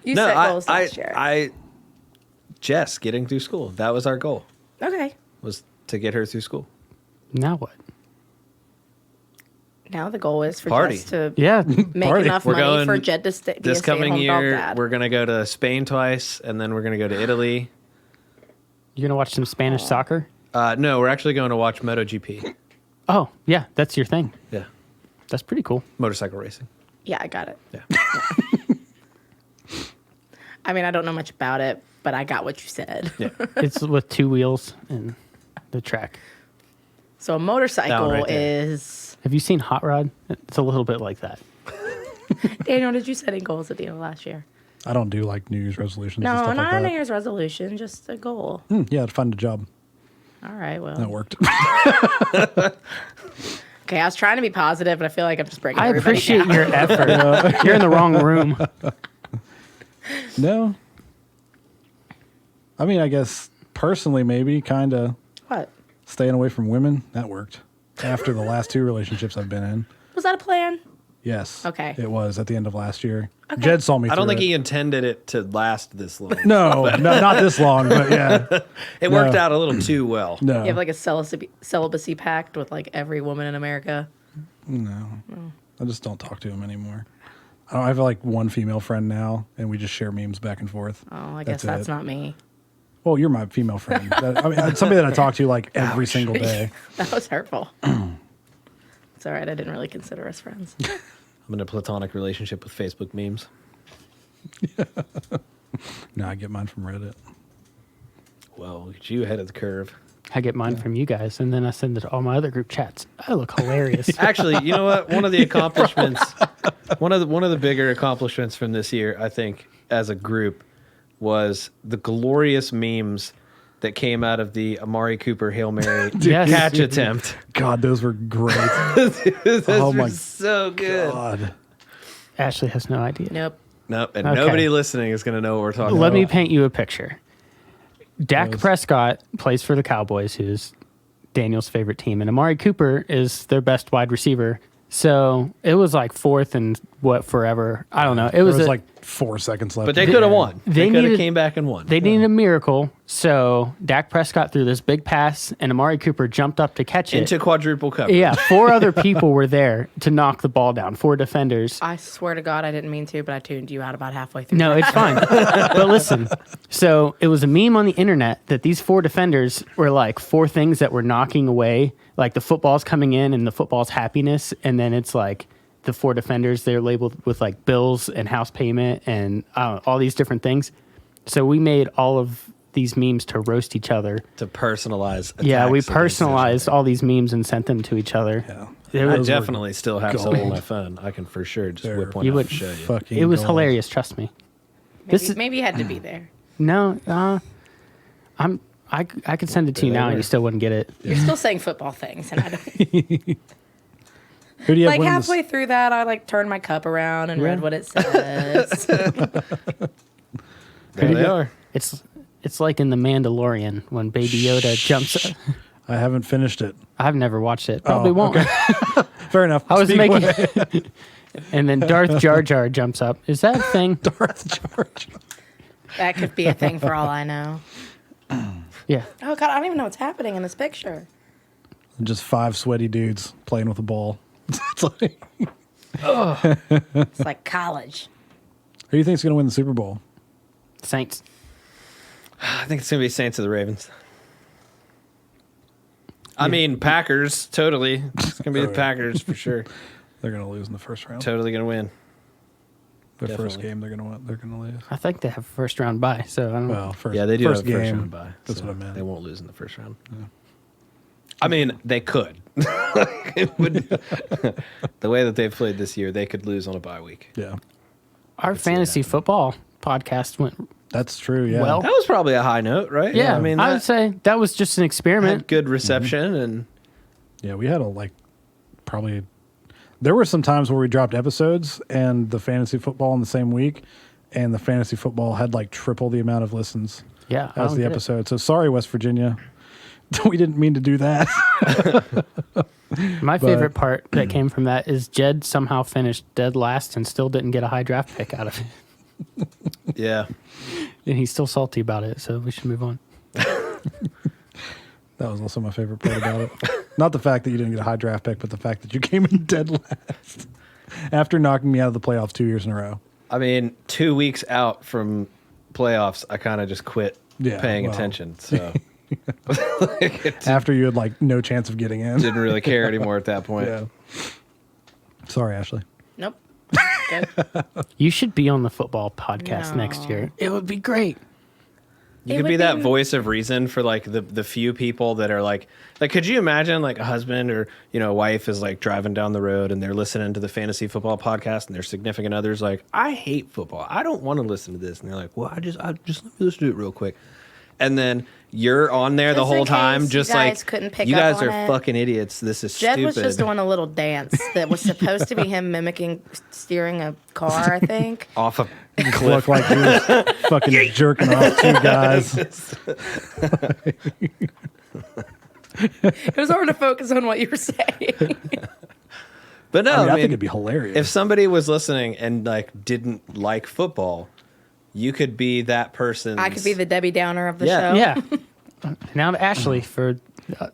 You no, set goals last year. Jess getting through school. That was our goal. Okay. Was to get her through school. Now what? Now the goal is for Party. Jess to Yeah. make Party. enough We're money going for Jed to be This a stay-at-home coming dog year, dad. we're gonna go to Spain twice, and then we're gonna go to Italy. You're going to watch some Spanish soccer? No, we're actually going to watch MotoGP. Oh, yeah. That's your thing. Yeah, That's pretty cool. motorcycle racing. Yeah, I got it. Yeah. I mean, I don't know much about it, but I got what you said. Yeah. It's with 2 wheels and the track. So a motorcycle right there. is. Have you seen Hot Rod? It's a little bit like that. Daniel, did you set any goals at the end of last year? I don't do like New Year's resolutions and No, stuff not like a New that. Year's resolution, just a goal. Yeah, to find a job. All right, well. That worked. Okay, I was trying to be positive, but I feel like I'm just breaking I everybody appreciate down. your effort. You're in the wrong room. No. I mean, I guess personally, maybe kind of What? staying away from women. That worked. After the last 2 relationships I've been in. Was that a plan? Yes. Okay. It was at the end of last year. Jed saw me I don't through think it. he intended it to last this long. No, not this long, but yeah. It worked out a little too well. No. You have like a celibacy pact with like every woman in America. No. I just don't talk to him anymore. I have like one female friend now, and we just share memes back and forth. Oh, I guess that's it. not me. Well, you're my female friend. I mean, it's somebody that I talk to like every single day. That was hurtful. It's all right. I didn't really consider us friends. I'm in a platonic relationship with Facebook memes. No, I get mine from Reddit. Well, look at you ahead of the curve. I get mine from you guys, and then I send it to all my other group chats. I look hilarious. Actually, you know what? One of the accomplishments, one of the bigger accomplishments from this year, I think, as a group, was the glorious memes that came out of the Amari Cooper Hail Mary Yes. catch attempt. God, those were great. Those Oh were my so good. God. Ashley has no idea. Nope. Nope, and Okay. nobody listening is going to know what we're talking Let about. me paint you a picture. Dak Prescott plays for the Cowboys, who's Daniel's favorite team, and Amari Cooper is their best wide receiver. So it was like 4th and forever. I don't know. It There was, was like 4 seconds left. But they could have won. They could have needed- came back and won. they needed a miracle. So Dak Prescott threw this big pass, and Amari Cooper jumped up to catch it. Into quadruple coverage. Yeah, 4 other people were there to knock the ball down. 4 defenders. I swear to God, I didn't mean to, but I tuned you out about halfway through. No, it's fine. But listen, so it was a meme on the internet that these 4 defenders were like 4 things that were knocking away, like the football's coming in and the football's happiness, and then it's like the 4 defenders, they're labeled with like bills and house payment and all these different things. So we made all of these memes to roast each other. To personalize. Yeah, we attacks against each personalized other. all these memes and sent them to each other. Yeah. It I was, definitely still have some on gold. my phone. I can for sure just They're whip one You out would and show you. Fucking it was gold. hilarious, trust me. Maybe you had to be there. No, I could send it to you There they now and were. you still wouldn't get it. You're still saying football things, and I don't. Who do you have Like winning halfway through that, I like turned my cup around and read what it says. There they are. It's like in The Mandalorian when Baby Yoda jumps. I haven't finished it. I've never watched it. Probably Oh, won't. Fair enough. I was Speak making. away. And then Darth Jar Jar jumps up. Is that a thing? Darth George. That could be a thing for all I know. Yeah. Oh God, I don't even know what's happening in this picture. Just 5 sweaty dudes playing with a ball. It's like, It's like college. Who do you think's going to win the Super Bowl? Saints. I think it's going to be Saints of the Ravens. I mean, Packers, totally. It's going to be the Packers for sure. They're going to lose in the first round. Totally going to win. The first definitely. game they're going to lose. I think they have a first round bye, so I don't know. Well, first, Yeah, they do first have a first game. round bye. That's so what I meant. They won't lose in the first round. I mean, they could. It would, the way that they've played this year, they could lose on a bye week. Yeah, Our fantasy football podcast went that's true. Yeah. Well. That was probably a high note, right? Yeah, I mean, I that would say that was just an experiment. had good reception and Yeah, we had probably there were some times where we dropped episodes and the fantasy football in the same week, and the fantasy football had like triple the amount of listens Yeah, I as don't the get it. episode. So sorry, West Virginia. We didn't mean to do that. My favorite part that came from that is Jed somehow finished dead last and still didn't get a high draft pick out of it. yeah. And he's still salty about it, so we should move on. That was also my favorite part about it. Not the fact that you didn't get a high draft pick, but the fact that you came in dead last after knocking me out of the playoffs 2 years in a row. I mean, 2 weeks out from playoffs, I kind of just quit Yeah, paying well. attention. So After you had like no chance of getting in. didn't really care anymore at that point. Yeah. Sorry, Ashley. Nope. Good. You should be on the football podcast No. next year. It would be great. You It could would be that be- voice of reason for like the few people that are like could you imagine like a husband or a wife is like driving down the road and they're listening to the fantasy football podcast and their significant other's like, I hate football, I don't want to listen to this, and they're like, well, I just let me listen to it real quick, and then you're on there the Just in whole time case just you guys like couldn't pick you up guys on are it. fucking idiots, this is Jed stupid. was just doing a little dance that was supposed to be him mimicking steering a car, I think. off a Looked like he was fucking jerking off two guys. It was hard to focus on what you were saying. but no, I mean, I I mean, think it'd be hilarious. if somebody was listening and like didn't like football, you could be that person. I could be the Debbie Downer of the Yeah. show. Yeah. Now to Ashley for You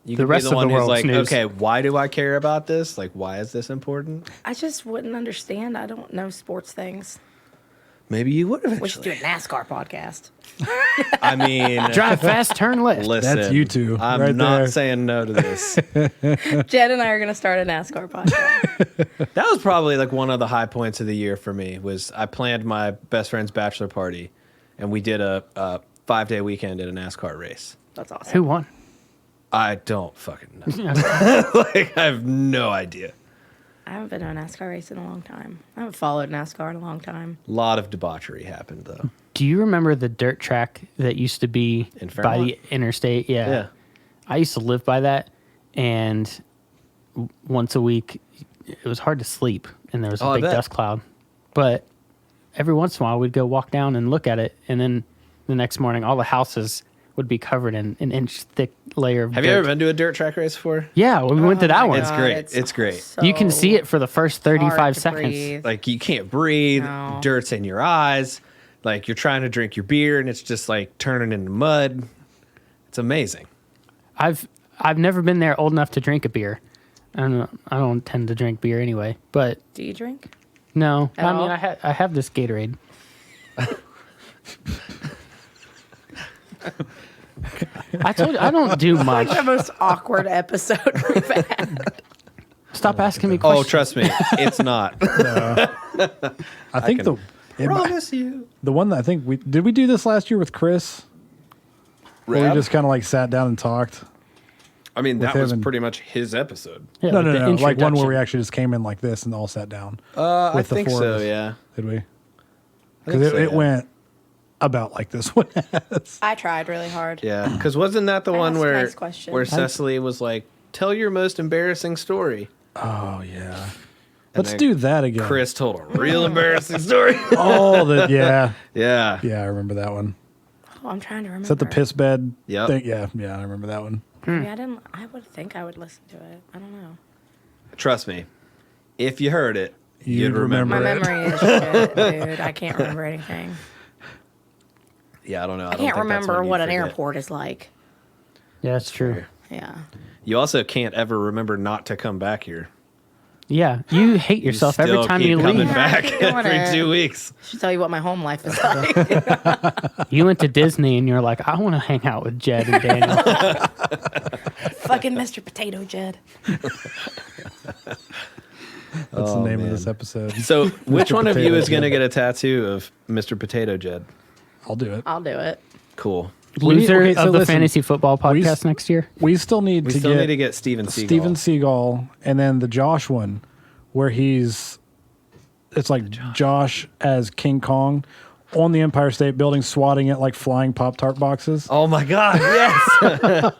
the could rest be the one of the who's world's like, news. okay, why do I care about this? Like, why is this important? I just wouldn't understand. I don't know sports things. Maybe you would We should do a NASCAR podcast. I mean, Drive fast, turn left. listen, That's you two, I'm right not there. saying no to this. Jed and I are going to start a NASCAR podcast. That was probably like one of the high points of the year for me. Was I planned my best friend's bachelor party, and we did a 5-day weekend at a NASCAR race. That's awesome. Who won? I don't fucking know. Like, I have no idea. I haven't been to a NASCAR race in a long time. I haven't followed NASCAR in a long time. A lot of debauchery happened though. Do you remember the dirt track that used to be In by Fairmont? the interstate? Yeah. Yeah. I used to live by that, and once a week, it was hard to sleep, and there was a Oh, I big bet. dust cloud. But every once in a while, we'd go walk down and look at it, and then the next morning, all the houses would be covered in an inch thick layer of Have dirt. you ever been to a dirt track race before? Yeah, we went to that one. It's great. It's great. You can see it for the first 35 hard to seconds. breathe. Like, you can't breathe. No. Dirt's in your eyes. Like, you're trying to drink your beer and it's just like turning into mud. It's amazing. I've never been there old enough to drink a beer. I don't tend to drink beer anyway. But Do you drink? no, At I mean all? I have this Gatorade. I told you I don't do much. The most awkward episode we've had. Stop asking me Oh, questions. trust me, it's not. I think can the Promise you. the one that I think we do this last year with Chris, where we Rab? just kind of like sat down and talked. I mean, that him was and- pretty much his episode. Yeah, No, like no, the no, like one where introduction. we actually just came in like this and all sat down. I With the think four of so, us. yeah. Did we? I Because think so, it yeah. went about like this one. I tried really hard. Yeah, because wasn't that the I one asked where nice questions. where Cecily was like, "Tell your most embarrassing story." Oh yeah. And Let's then do that again. Chris told a real embarrassing story. Oh, yeah, Yeah. yeah. I remember that one. Oh, I'm trying to remember. Is that the piss bed? Yep. thing? Yeah, yeah. I remember that one. Maybe I would think I would listen to it. I don't know. Trust me, if you heard it, You'd you'd remember. My Right. memory is shit, dude. I can't remember anything. Yeah, I don't know. I can't remember what an airport is like. Yeah, that's true. Yeah. You also can't ever remember not to come back here. Yeah, you hate yourself every Still time keep you coming leave. back Keep doing every it. 2 weeks. I should tell you what my home life is like. You went to Disney and you're like, I want to hang out with Jed and Daniel. Fucking Mr. Potato Jed. That's the name of this episode. So, which one of you Potato is going to Jed. get a tattoo of Mr. Potato Jed? I'll do it. I'll do it. Cool. Loser okay, so of the listen, fantasy football podcast next year. We still need We to still get need to get Steven Seagal. Steven Seagal, and then the Josh one, where it's like Josh as King Kong on the Empire State Building, swatting at like flying Pop-Tart boxes. Oh my God! Yes.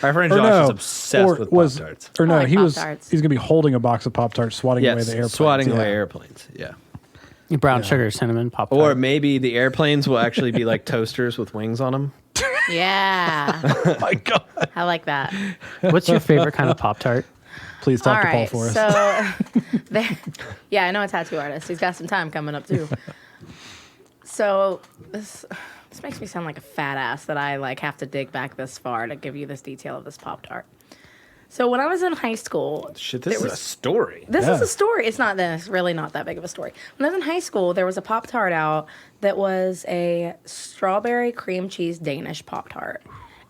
Our friend Or Josh no, is obsessed or with was- Pop-Tarts. Or no, I like he's Pop-Tarts. gonna be holding a box of Pop-Tarts, swatting away Yes, the airplanes. swatting away Yeah. airplanes. Yeah. Brown sugar, cinnamon, pop. Or maybe the airplanes will actually be like toasters with wings on them. Yeah. Oh my God! I like that. What's your favorite kind of Pop Tart? Please talk All to Paul right. for us. So, yeah, I know a tattoo artist. He's got some time coming up too. So this makes me sound like a fat ass that I like have to dig back this far to give you this detail of this Pop-Tart. So when I was in high school, Shit, this there is a was- story. This is Yeah. a story. It's not this, really not that big of a story. When I was in high school, there was a Pop-Tart out that was a strawberry cream cheese Danish Pop-Tart.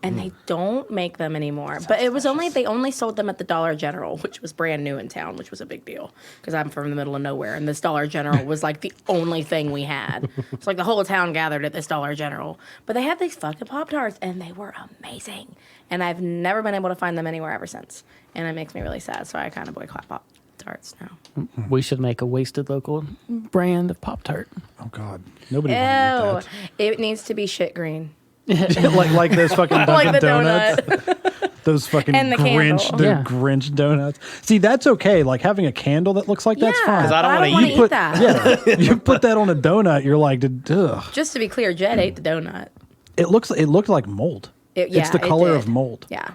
And they don't make them anymore. But it was they only sold them at the Dollar General, which was brand new in town, which was a big deal. Because I'm from the middle of nowhere, and this Dollar General was like the only thing we had. It's like the whole town gathered at this Dollar General. But they had these fucking Pop-Tarts, and they were amazing. And I've never been able to find them anywhere ever since. And it makes me really sad, so I kind of boycott Pop-Tarts now. We should make a wasted local brand of Pop Tart. Oh God, nobody Ew. wants to It needs to be shit green. eat that. like those fucking Dunkin' Like the Donuts. donut. Those fucking And the Grinch, candle. the Yeah. Grinch donuts. See, that's okay. Like having a candle that looks like that's yeah, fine. 'Cause I but don't wanna wanna eat eat that. Yeah, you put that on a donut, you're like, ugh. Just to be clear, Jed ate the donut. It looked like mold. It's the it color did. of mold. Yeah.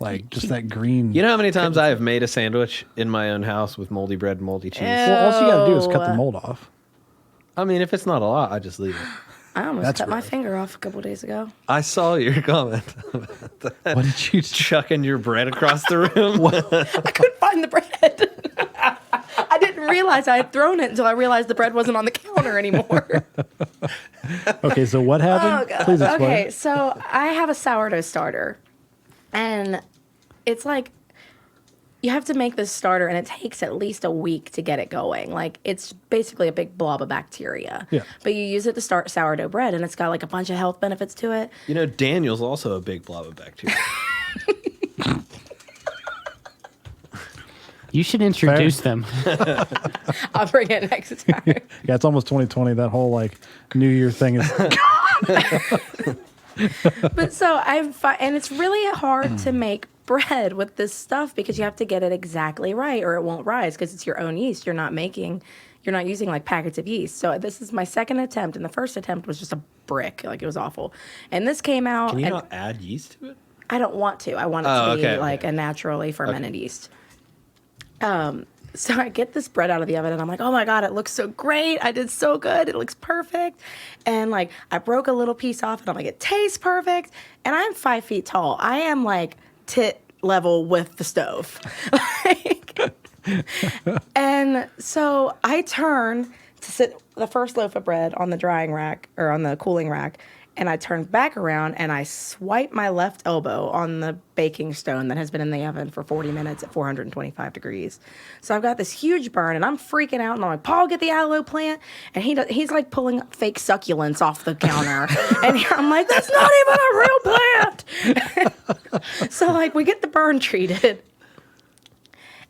Like just that green. You know how many times I have made a sandwich in my own house with moldy bread and moldy cheese? well, all you gotta do is cut the Ew. mold off. I mean, if it's not a lot, I just leave it. I almost That's cut my rough. finger off a couple days ago. I saw your comment. What did you? Chucking your bread across the room. I couldn't find the bread. I didn't realize I had thrown it until I realized the bread wasn't on the counter anymore. Okay, so what happened? Oh, God. Please explain. Okay, so I have a sourdough starter, and it's like you have to make this starter, and it takes at least a week to get it going. Like it's basically a big blob of bacteria. Yeah. But you use it to start sourdough bread, and it's got like a bunch of health benefits to it. You know, Daniel's also a big blob of bacteria. You should introduce them. I'll bring it next time. Yeah, it's almost 2020. That whole like New Year thing is. But so and it's really hard to make bread with this stuff because you have to get it exactly right or it won't rise because it's your own yeast. You're not using like packets of yeast. So this is my second attempt, and the first attempt was just a brick. Like it was awful. And this came out. Can you and not add yeast to it? I don't want to. I want it Oh, to be okay, like okay. a naturally fermented yeast. So I get this bread out of the oven and I'm like, oh my God, it looks so great. I did so good. It looks perfect. And like I broke a little piece off and I'm like, it tastes perfect. And I'm 5 feet tall. I am like tit level with the stove. And so I turn to sit the first loaf of bread on the drying rack or on the cooling rack. And I turn back around and I swipe my left elbow on the baking stone that has been in the oven for 40 minutes at 425 degrees. So I've got this huge burn and I'm freaking out. And I'm like, Paul, get the aloe plant. And he's like pulling fake succulents off the counter. And I'm like, that's not even a real plant. So like we get the burn treated.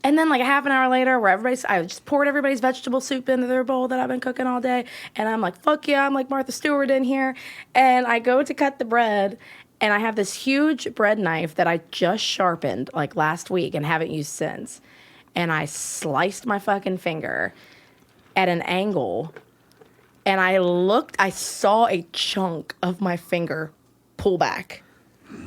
And then like a half an hour later, I just poured everybody's vegetable soup into their bowl that I've been cooking all day. And I'm like, fuck yeah, I'm like Martha Stewart in here. And I go to cut the bread, and I have this huge bread knife that I just sharpened like last week and haven't used since. And I sliced my fucking finger at an angle, and I saw a chunk of my finger pull back.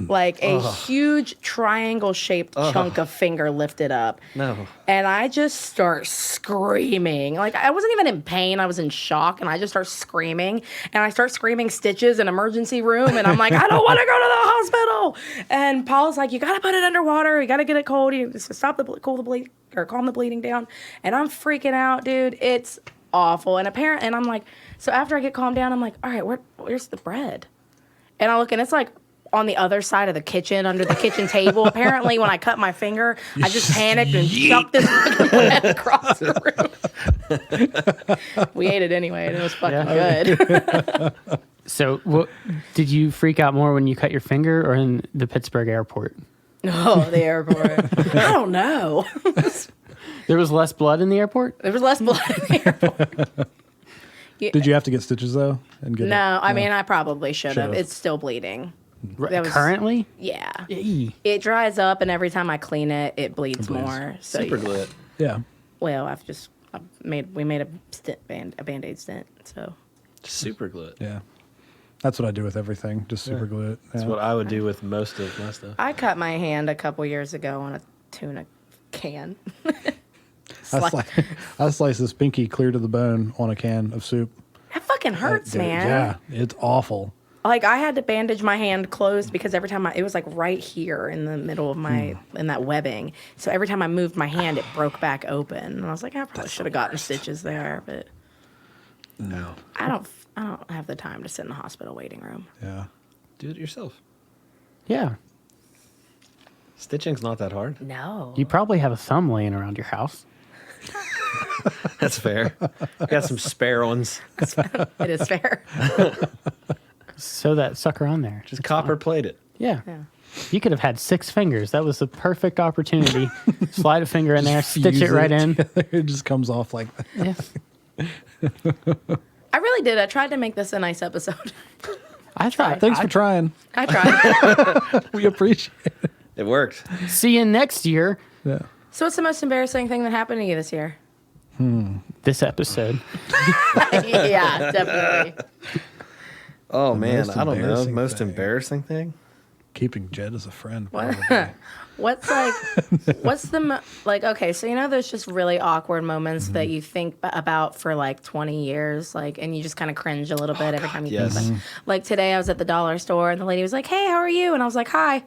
like a huge triangle-shaped chunk of finger lifted up. No. And I just start screaming. Like, I wasn't even in pain. I was in shock, and I just start screaming. And I start screaming stitches in emergency room, and I'm like, I don't want to go to the hospital. And Paul's like, you got to put it underwater. You got to get it cold. You just stop cool the bleed, or calm the bleeding down. And I'm freaking out, dude. It's awful. And I'm like, so after I get calmed down, I'm like, all right, where's the bread? And I look, and it's like on the other side of the kitchen, under the kitchen table. Apparently, when I cut my finger, I just panicked and chucked this fucking bread across the room. We ate it anyway, and it was fucking good. So, what did you freak out more when you cut your finger or in the Pittsburgh airport? Oh, the airport. I don't know. There was less blood in the airport? There was less blood in the airport. Did you have to get stitches though? And get No, I mean, I probably should have. Should've. It's still bleeding. That was- Currently? Yeah. Eee. It dries up, and every time I clean it, it bleeds more. So Super yeah. glue it. Yeah. Well, we made a Band-Aid stint, so. Just super glue it. Yeah. That's what I do with everything. Just super glue it. That's Yeah. what I would do with most of my stuff. I cut my hand a couple years ago on a tuna can. I slice this pinky clear to the bone on a can of soup. That fucking hurts, man. Yeah, it's awful. Like, I had to bandage my hand closed because every time it was like right here in the middle of my, in that webbing. So every time I moved my hand, it broke back open. And I was like, I probably should have gotten stitches there, but No. I don't have the time to sit in the hospital waiting room. Yeah. Do it yourself. Yeah. Stitching's not that hard. No. You probably have a thumb laying around your house. That's fair. Got some spare ones. It is fair. Sew that sucker on there. Just copper plate it. Yeah. Yeah. You could have had 6 fingers. That was the perfect opportunity. Slide a finger in there, stitch Fuse it right in. together. It just comes off like that. Yeah. I really did. I tried to make this a nice episode. I tried. Thanks for trying. I tried. We appreciate it. It worked. See you next year. Yeah. So what's the most embarrassing thing that happened to you this year? This episode. Yeah, definitely. Oh, man. most I don't know. embarrassing Most thing. embarrassing thing? Keeping Jed as a friend. What? probably. What's the like? Okay, so there's just really awkward moments that you think about for like 20 years, like, and you just kind of cringe a little bit every time you yes. think about it. Like today, I was at the dollar store and the lady was like, "Hey, how are you?" And I was like, "Hi."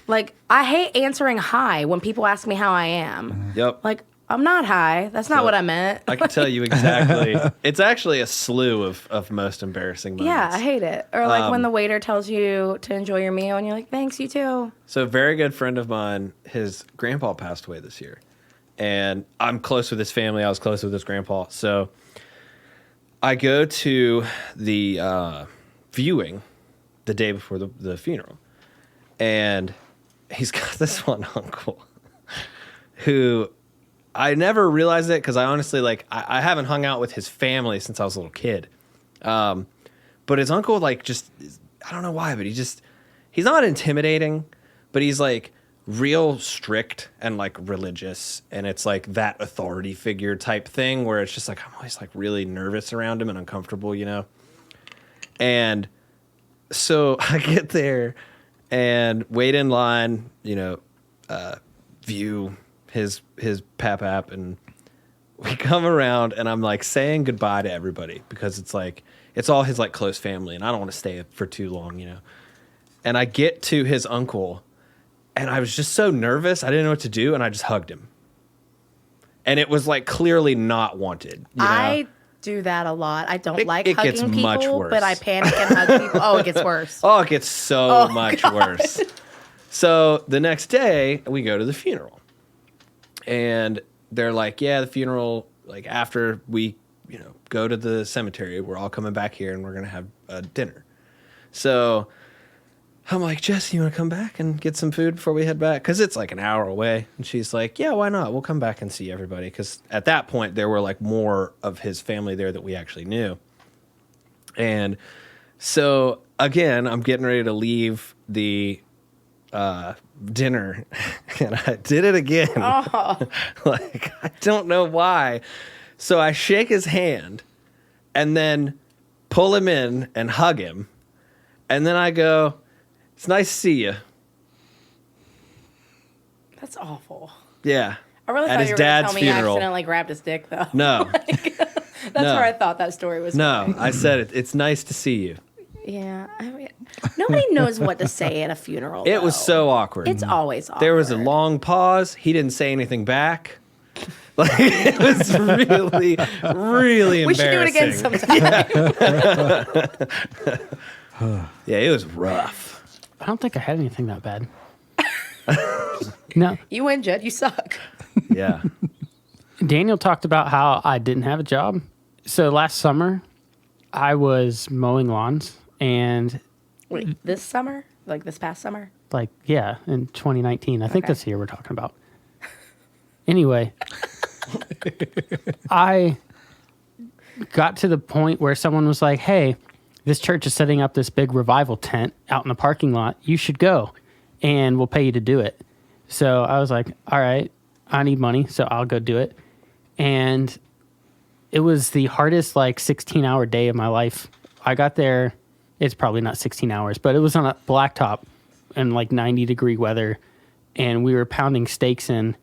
Like, I hate answering hi when people ask me how I am. Yep. Like, I'm not hi. That's not So, what I meant. I can tell you exactly. It's actually a slew of most embarrassing moments. Yeah, I hate it. Or like when the waiter tells you to enjoy your meal and you're like, "Thanks, you too." So a very good friend of mine, his grandpa passed away this year. And I'm close with his family. I was close with his grandpa. So I go to the viewing the day before the funeral. And he's got this one uncle who I never realized it because I honestly, like, I haven't hung out with his family since I was a little kid. But his uncle, like, just, I don't know why, but he's not intimidating, but he's, like, real strict and, like, religious. And it's, like, that authority figure type thing where it's just, like, I'm always, like, really nervous around him and uncomfortable, you know? And so I get there and wait in line, view his pap, and we come around and I'm like saying goodbye to everybody because it's like it's all his like close family and I don't want to stay for too long, And I get to his uncle and I was just so nervous, I didn't know what to do, and I just hugged him. And it was like clearly not wanted. I do that a lot. I don't like it hugging gets people, much worse. but I panic and hug people. Oh, it gets worse. Oh, it gets so much worse. So the next day, we go to the funeral. And they're like, yeah, the funeral, like after we, go to the cemetery, we're all coming back here and we're going to have a dinner. So I'm like, Jesse, you want to come back and get some food before we head back? Because it's like an hour away. And she's like, yeah, why not? We'll come back and see everybody. Because at that point, there were like more of his family there that we actually knew. And so, again, I'm getting ready to leave the dinner, and I did it again. Oh. Like, I don't know why. So I shake his hand and then pull him in and hug him. And then I go, It's nice to see you. That's awful. Yeah. I really At thought his you were going to dad's tell me funeral. you accidentally grabbed his dick, though. No. That's No. where I thought that story was No, going. I said it. It's nice to see you. Yeah. I mean, nobody knows what to say at a funeral. It was though. so awkward. It's always awkward. There was a long pause. He didn't say anything back. Like, it was really, really We should do it again embarrassing. sometime. Yeah, it was rough. I don't think I had anything that bad. No. You win, Jed. You suck. Yeah. Daniel talked about how I didn't have a job. So last summer, I was mowing lawns and Wait, this summer? Like this past summer? in 2019. I think Okay. that's the year we're talking about. Anyway, I got to the point where someone was like, hey, this church is setting up this big revival tent out in the parking lot. You should go and we'll pay you to do it. So I was like, all right, I need money, so I'll go do it. And it was the hardest 16-hour day of my life. I got there, it's probably not 16 hours, but it was on a blacktop in 90-degree weather, and we were pounding stakes in,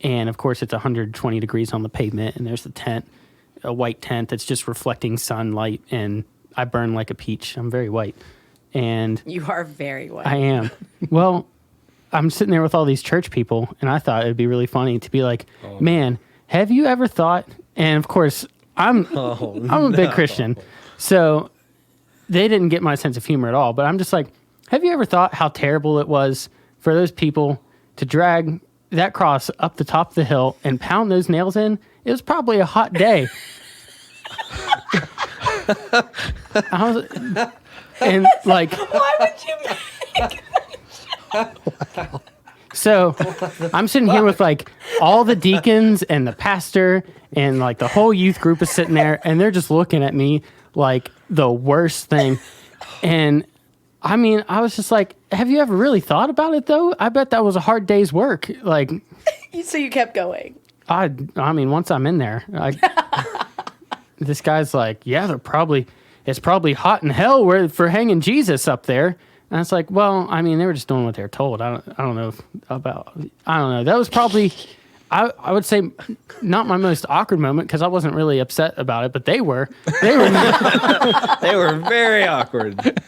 and of course it's 120 degrees on the pavement, and there's the tent, a white tent that's just reflecting sunlight, and I burn like a peach. I'm very white. And You are very white. I am. Well, I'm sitting there with all these church people, and I thought it'd be really funny to be like, man, have you ever thought? And of course, I'm a big Christian, so they didn't get my sense of humor at all. But I'm just like, have you ever thought how terrible it was for those people to drag that cross up the top of the hill and pound those nails in? It was probably a hot day. And Why would you make so I'm sitting here with all the deacons and the pastor and the whole youth group is sitting there and they're just looking at me like the worst thing. And I mean, I was just like, have you ever really thought about it though? I bet that was a hard day's work. So you kept going. I mean, once I'm in there, this guy's like, yeah, it's probably hot in hell for hanging Jesus up there. And it's like, well, I mean, they were just doing what they're told. I don't know. That was probably, I would say, not my most awkward moment because I wasn't really upset about it, but they were. They were very awkward.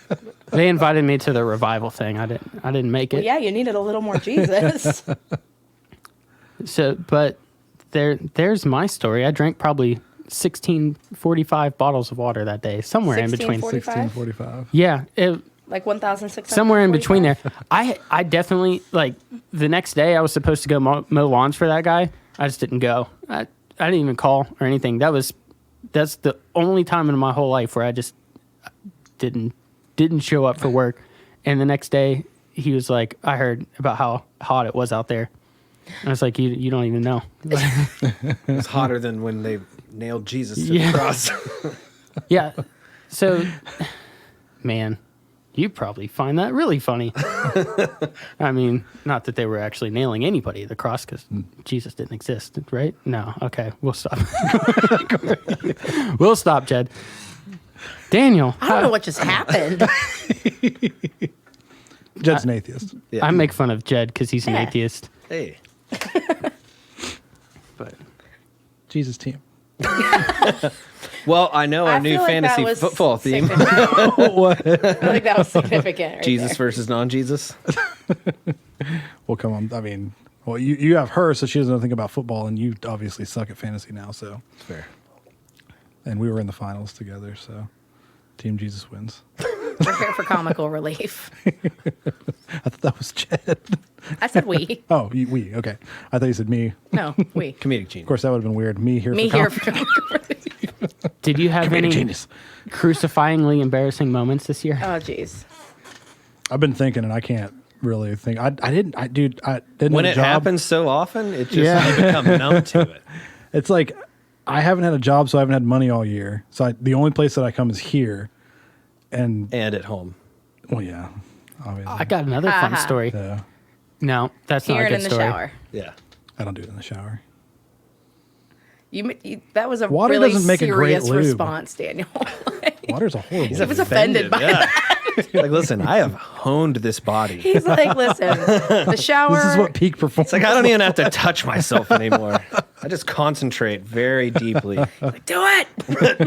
They invited me to the revival thing. I didn't make it. Well, yeah, you needed a little more Jesus. So, but there's my story. I drank probably 1645 bottles of water that day, somewhere in between. 1645? 1645. Yeah, Like 1,600. somewhere in between there. I definitely the next day I was supposed to go mow lawns for that guy. I just didn't go. I didn't even call or anything. That's the only time in my whole life where I just didn't show up for work. And the next day he was like, I heard about how hot it was out there. And I was like, you don't even know. It was hotter than when they nailed Jesus to Yeah. the cross. Yeah. So, man, you probably find that really funny. I mean, not that they were actually nailing anybody to the cross because Jesus didn't exist, right? No. Okay. We'll stop. We'll stop, Jed. Daniel. I don't know what just happened. Jed's an atheist. Yeah. I make fun of Jed because he's an Yeah. atheist. Hey. But Jesus team. Well, I know our new feel like that fantasy was football theme. significant. What? I feel like that was significant. Right Jesus there. versus non-Jesus. Well, come on. I mean, well, you have her, so she doesn't know anything about football, and you obviously suck at fantasy now. So, Fair. and we were in the finals together, so Team Jesus wins. We're here for comical relief. I thought that was Jed. I said we. Oh, we. Okay. I thought you said me. No, we. Comedic genius. Of course, that would have been weird. Me here. Me for here com- for comical relief. did you have any genius. crucifyingly embarrassing moments this year? Oh, jeez. I've been thinking, and I can't really think. I didn't When have it a job. happens so often, it just Yeah. you become numb to it. It's like I haven't had a job, so I haven't had money all year. So the only place that I come is here, and And at home. well, yeah, obviously. I got another fun Uh-huh. story. Yeah, No, that's not Here a and good in the story. shower. Yeah. I don't do it in the shower. You that was a Water really doesn't make a great serious lube. response, Daniel. Water's a horrible. He was offended by yeah. that. Like, listen, I have honed this body. He's like, listen, the shower. This is what peak performance. It's like I don't even have to touch myself anymore. I just concentrate very deeply. like, do it.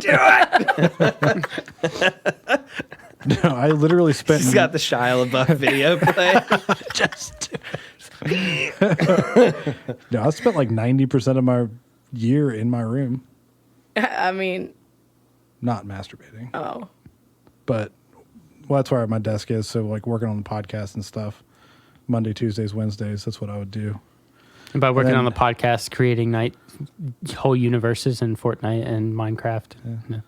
Do it. No, I literally spent. He's got the Shia LaBeouf video play. No, I spent like 90% of my year in my room, I mean, not masturbating. oh, But well, that's where my desk is. So like working on the podcast and stuff, Monday, Tuesdays, Wednesdays. That's what I would do. And by working then- on the podcast, creating whole universes in Fortnite and Minecraft. Yeah.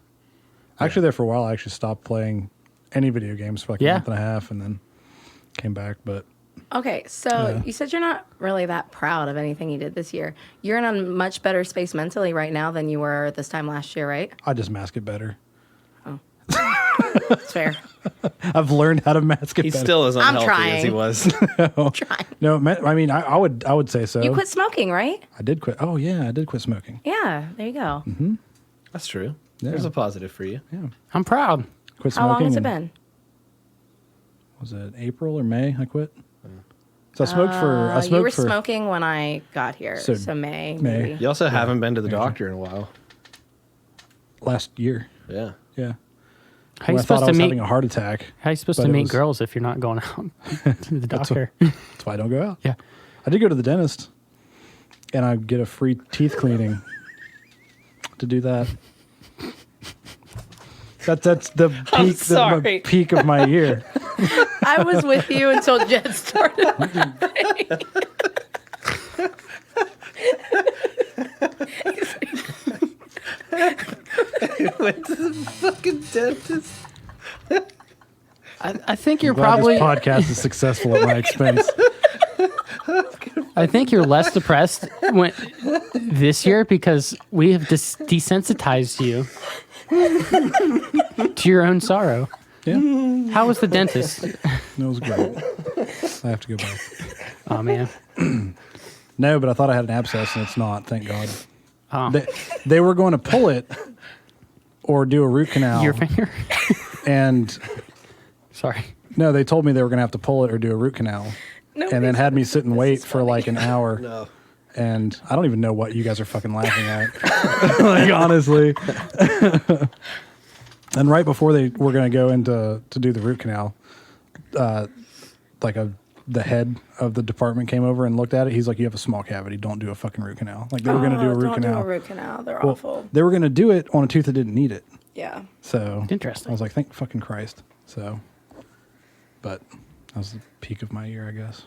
Actually, there for a while, I actually stopped playing any video games for like a month and a half, and then came back. But okay. So you said you're not really that proud of anything you did this year. You're in a much better space mentally right now than you were this time last year, right? I just mask it better. That's fair. I've learned how to mask it He better. still as I'm unhealthy as he trying. was. Trying. No, I mean, I would say so. You quit smoking, right? I did quit. Oh yeah, I did quit smoking. Yeah. There you go. That's true. Yeah. There's a positive for you. Yeah, I'm proud. quit How smoking. long has it and- been? Was it April or May? I quit. So I smoked for. I smoked You were for smoking when I got here, So, so May. May. Maybe. You also haven't been to the doctor in a while. last year. Yeah. Yeah. How you When I thought supposed I to was meet? having a heart attack. How you supposed but to it meet was- girls if you're not going out to the doctor? That's why I don't go out. Yeah. I did go to the dentist, and I get a free teeth cleaning to do that. That's the I'm peak, sorry. the peak of my year. I was with you until Jed started. Went to the fucking dentist. I think you're Glad probably. this podcast is successful at my expense. I think you're less depressed this year because we have desensitized you to your own sorrow. Yeah, How was the dentist? it was great. I have to go back. Oh man. No, but I thought I had an abscess, and it's not. Thank God. Oh, They were going to pull it or do a root canal. your finger. And Sorry. no, they told me they were going to have to pull it or do a root canal. And then had me sit and wait for like an hour. No. And I don't even know what you guys are fucking laughing at. Like, honestly. And right before they were going to go into to do the root canal, the head of the department came over and looked at it. He's like, "You have a small cavity. Don't do a fucking root canal." Like they were going to do a root don't canal. do a root canal. They're Well, awful. they were going to do it on a tooth that didn't need it. Yeah. So Interesting. I was like, "Thank fucking Christ." So, but that was the peak of my year, I guess.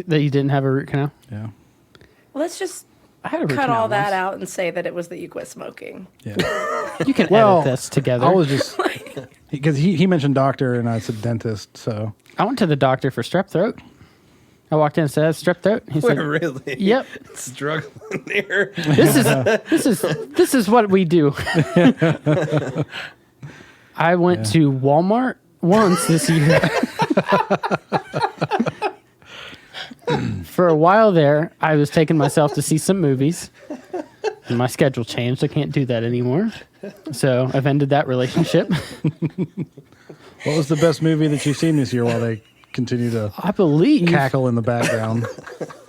That you didn't have a root canal? Yeah. Let's just I had a root cut canal all that once. out and say that it was that you quit smoking. Yeah. You can Well, edit this together. I was just because he mentioned doctor and I said dentist. So I went to the doctor for strep throat. I walked in and said, I have strep throat. He said, Really? yep. Struggling here. This is what we do. I went to Walmart once this year. For a while there, I was taking myself to see some movies. And my schedule changed. I can't do that anymore. So I've ended that relationship. what was the best movie that you've seen this year while they continue to I believe cackle in the background?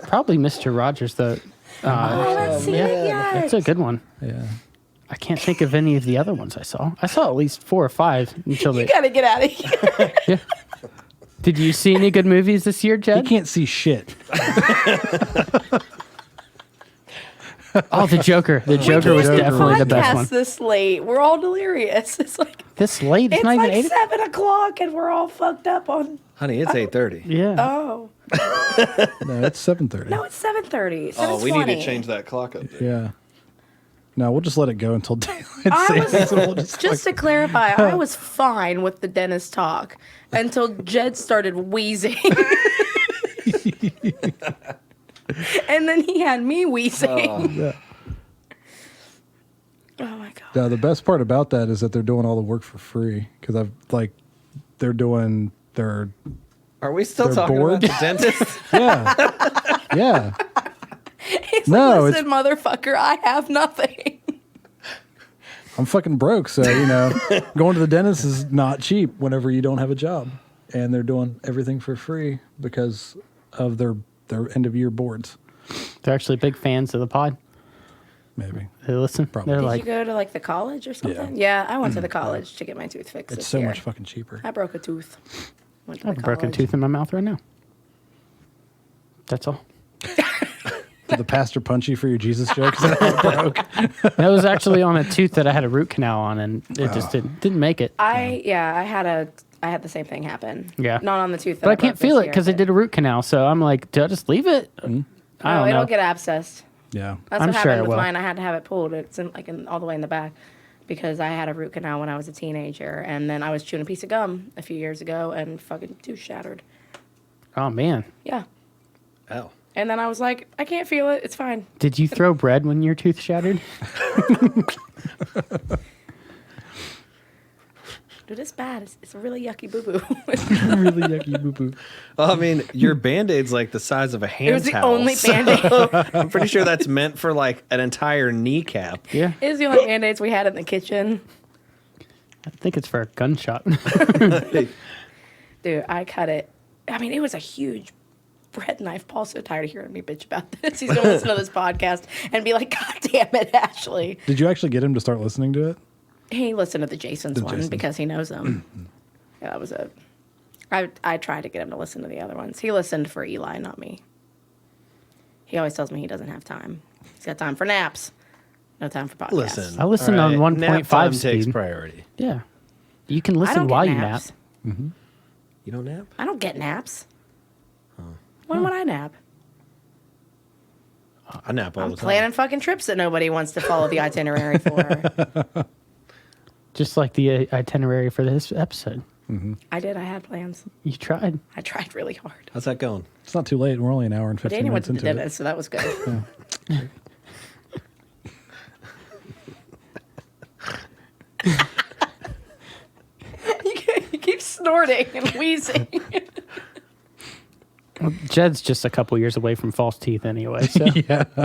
probably Mr. Rogers, though. Oh, I haven't seen it yet. That's a good one. Yeah. I can't think of any of the other ones I saw. I saw at least 4 or 5 until You they. gotta get out of here. Yeah. Did you see any good movies this year, He Jed? can't see shit. Oh, the Joker. The Joker was Joker definitely the best Podcast one. this late. We're all delirious. It's like This late? It's it's not even like 8. 7:00 and we're all fucked up on. Honey, it's 8:30. Yeah. Oh No, it's 7:30. no, it's 7:30. Oh, we need to change that clock up there. Yeah. No, we'll just let it go until daylight I was, savings. And we'll just just to clarify, I was fine with the dentist talk until Jed started wheezing. And then he had me wheezing. Yeah. Oh my god. No, the best part about that is that they're doing all the work for free because they're doing their Are we still They're talking bored? about the dentist? yeah yeah. He's No, like, listen, motherfucker, I have nothing. I'm fucking broke. So, going to the dentist is not cheap whenever you don't have a job. And they're doing everything for free because of their end of year boards. They're actually big fans of the pod. Maybe. They listen. Probably. They're Did like, you go to like the college or something? Yeah, I went to the college to get my tooth fixed. It's this so year. much fucking cheaper. I broke a tooth. Went to I have the a broken college. tooth in my mouth right now. That's all. Did the pastor punch you for your Jesus joke? 'Cause that broke. That was actually on a tooth that I had a root canal on, and it just didn't make it. I had the same thing happen. Yeah. Not on the tooth. That But I can't broke feel this it because I year, did a root canal. So I'm like, do I just leave it? I but- No, don't know. it'll get abscessed. Yeah. That's I'm what sure happened it with will. mine. I had to have it pulled. It's all the way in the back because I had a root canal when I was a teenager, and then I was chewing a piece of gum a few years ago, and fucking tooth shattered. Oh man, Yeah. Oh. And then I was like, I can't feel it. It's fine. did you throw bread when your tooth shattered? Dude, it's bad. It's a really yucky boo boo. Really yucky boo boo. Well, I mean, your Band-Aid's like the size of a hand It was the towel, only so Band-Aid. I'm pretty sure that's meant for like an entire kneecap. Yeah, It was the only Band-Aids we had in the kitchen. I think it's for a gunshot. Dude, I cut it. I mean, it was a huge bread knife. Paul's so tired of hearing me bitch about this. He's going to listen to this podcast and be like, God damn it, Ashley. Did you actually get him to start listening to it? He listened to the Jason's one Jasons. because he knows them. Yeah, that was a. I tried to get him to listen to the other ones. He listened for Eli, not me. He always tells me he doesn't have time. He's got time for naps, no time for podcasts. Listen, I listened all on nap 1.5 time speed. takes priority. Yeah, you can I listen don't while get you nap. naps. You don't nap? I don't get naps. When would I nap? I nap all I'm the time. planning fucking trips that nobody wants to follow the itinerary for. Just like the itinerary for this episode. I did. I had plans. You tried. I tried really hard. How's that going? It's not too late. We're only an hour and But 15 Danny went minutes to the into it. dentist, so that was good. You keep snorting and wheezing. Jed's just a couple years away from false teeth anyway, so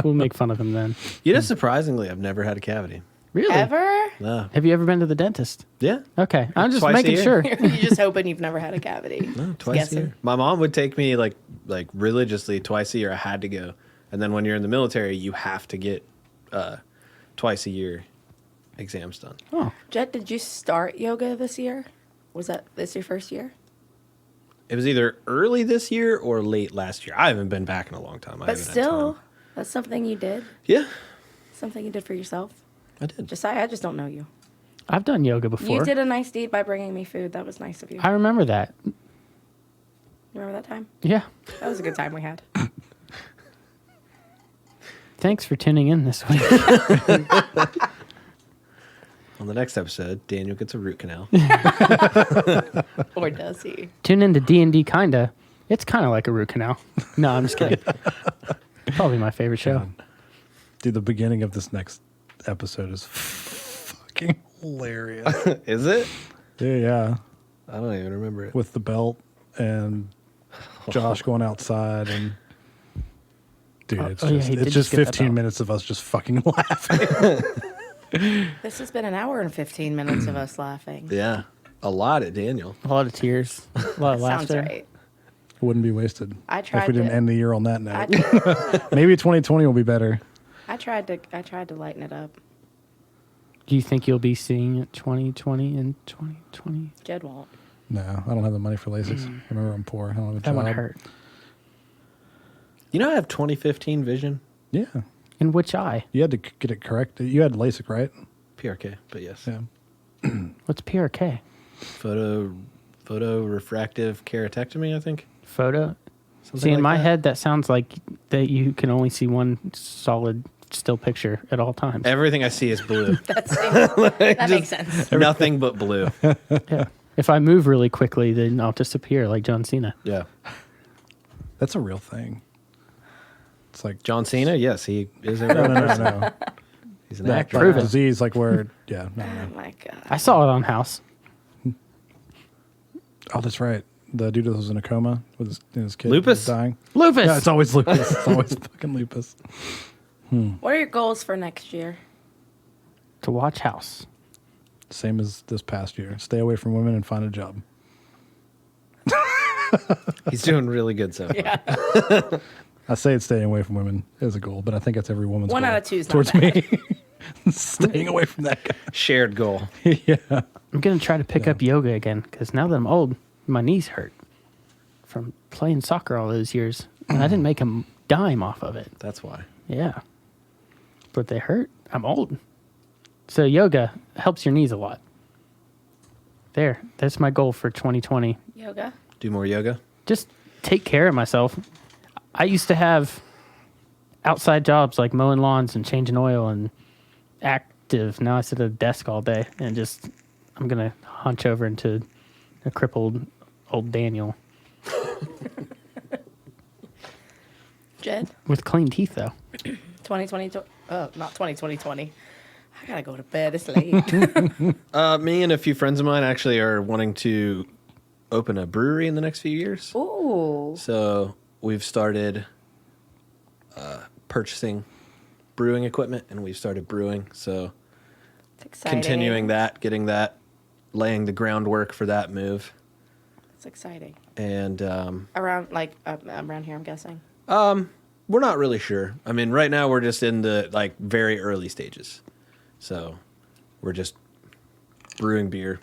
we'll make fun of him then. You know, surprisingly, I've never had a cavity. Really? Ever? No. Have you ever been to the dentist? Yeah. Okay, I'm just Twice a making year. sure. You're just hoping you've never had a cavity. No, twice a Guessing. year. My mom would take me like religiously twice a year. I had to go. And then when you're in the military, you have to get twice a year exams done. Oh, Jet, did you start yoga this year? Was that this your first year? It was either early this year or late last year. I haven't been back in a long time. I But haven't had still, time. that's something you did. Yeah, Something you did for yourself. I did. Josiah, I just don't know you. I've done yoga before. You did a nice deed by bringing me food. That was nice of you. I remember that. You remember that time? Yeah. That was a good time we had. Thanks for tuning in this week. On the next episode, Daniel gets a root canal. Or does he? Tune into D&D Kinda. It's kind of like a root canal. No, I'm just kidding. Probably my favorite show. Dude, the beginning of this next episode is fucking hilarious. Is it? Yeah. I don't even remember it. With the belt and Josh going outside and dude, it's oh, yeah, just he did it's just just get that 15 belt. minutes of us just fucking laughing. This has been an hour and 15 minutes of us laughing. Yeah, a lot at Daniel. A lot of tears. A lot of Sounds laughter. right. Wouldn't be wasted I if tried we didn't to- end the year on that I, note. Maybe 2020 will be better. I tried to lighten it up. Do you think you'll be seeing it 2020 and 2020? Jed won't. No, I don't have the money for LASIK. Remember, I'm poor. I don't have a That job. one hurt. You know, I have 2015 vision. Yeah, In which eye? you had to get it correct. You had LASIK, right? PRK, but yes. Yeah. What's PRK? Photo refractive keratectomy, I think. Photo? Something See, in like my that. head, that sounds like that you can only see one solid still picture at all times. Everything I see is blue. That makes sense. Nothing but blue. Yeah. If I move really quickly, then I'll disappear like John Cena. Yeah. That's a real thing. It's like John Cena, yes, he is a no, real no, no, person. no. He's an That actor. Prove it. disease, like where, yeah, no, Oh no. my God. I saw it on House. Oh, that's right. The dude that was in a coma with his kid Lupus? was dying. Lupus! Yeah, it's always lupus. It's always fucking lupus. What are your goals for next year? To watch House. Same as this past year. Stay away from women and find a job. He's doing really good so far. Yeah. I say it's staying away from women is a goal, but I think that's every woman's One goal out of two is not towards bad. me. Staying away from that guy. Shared goal. Yeah. I'm gonna try to pick up yoga again because now that I'm old, my knees hurt from playing soccer all those years, and I didn't make a dime off of it. That's why. Yeah, but they hurt. I'm old, so yoga helps your knees a lot. That's my goal for 2020. Yoga. Do more yoga. Just take care of myself. I used to have outside jobs like mowing lawns and changing oil and active. Now I sit at a desk all day and just I'm gonna hunch over into a crippled old Daniel Jed. with clean teeth though. 2020. Oh, not 2020. I gotta go to bed. It's late. Me and a few friends of mine actually are wanting to open a brewery in the next few years. Ooh. So we've started purchasing brewing equipment, and we've started brewing. So It's exciting. continuing that, getting that, laying the groundwork for that move. It's exciting. And Around around here, I'm guessing. we're not really sure. I mean, right now we're just in the like very early stages. So we're just brewing beer,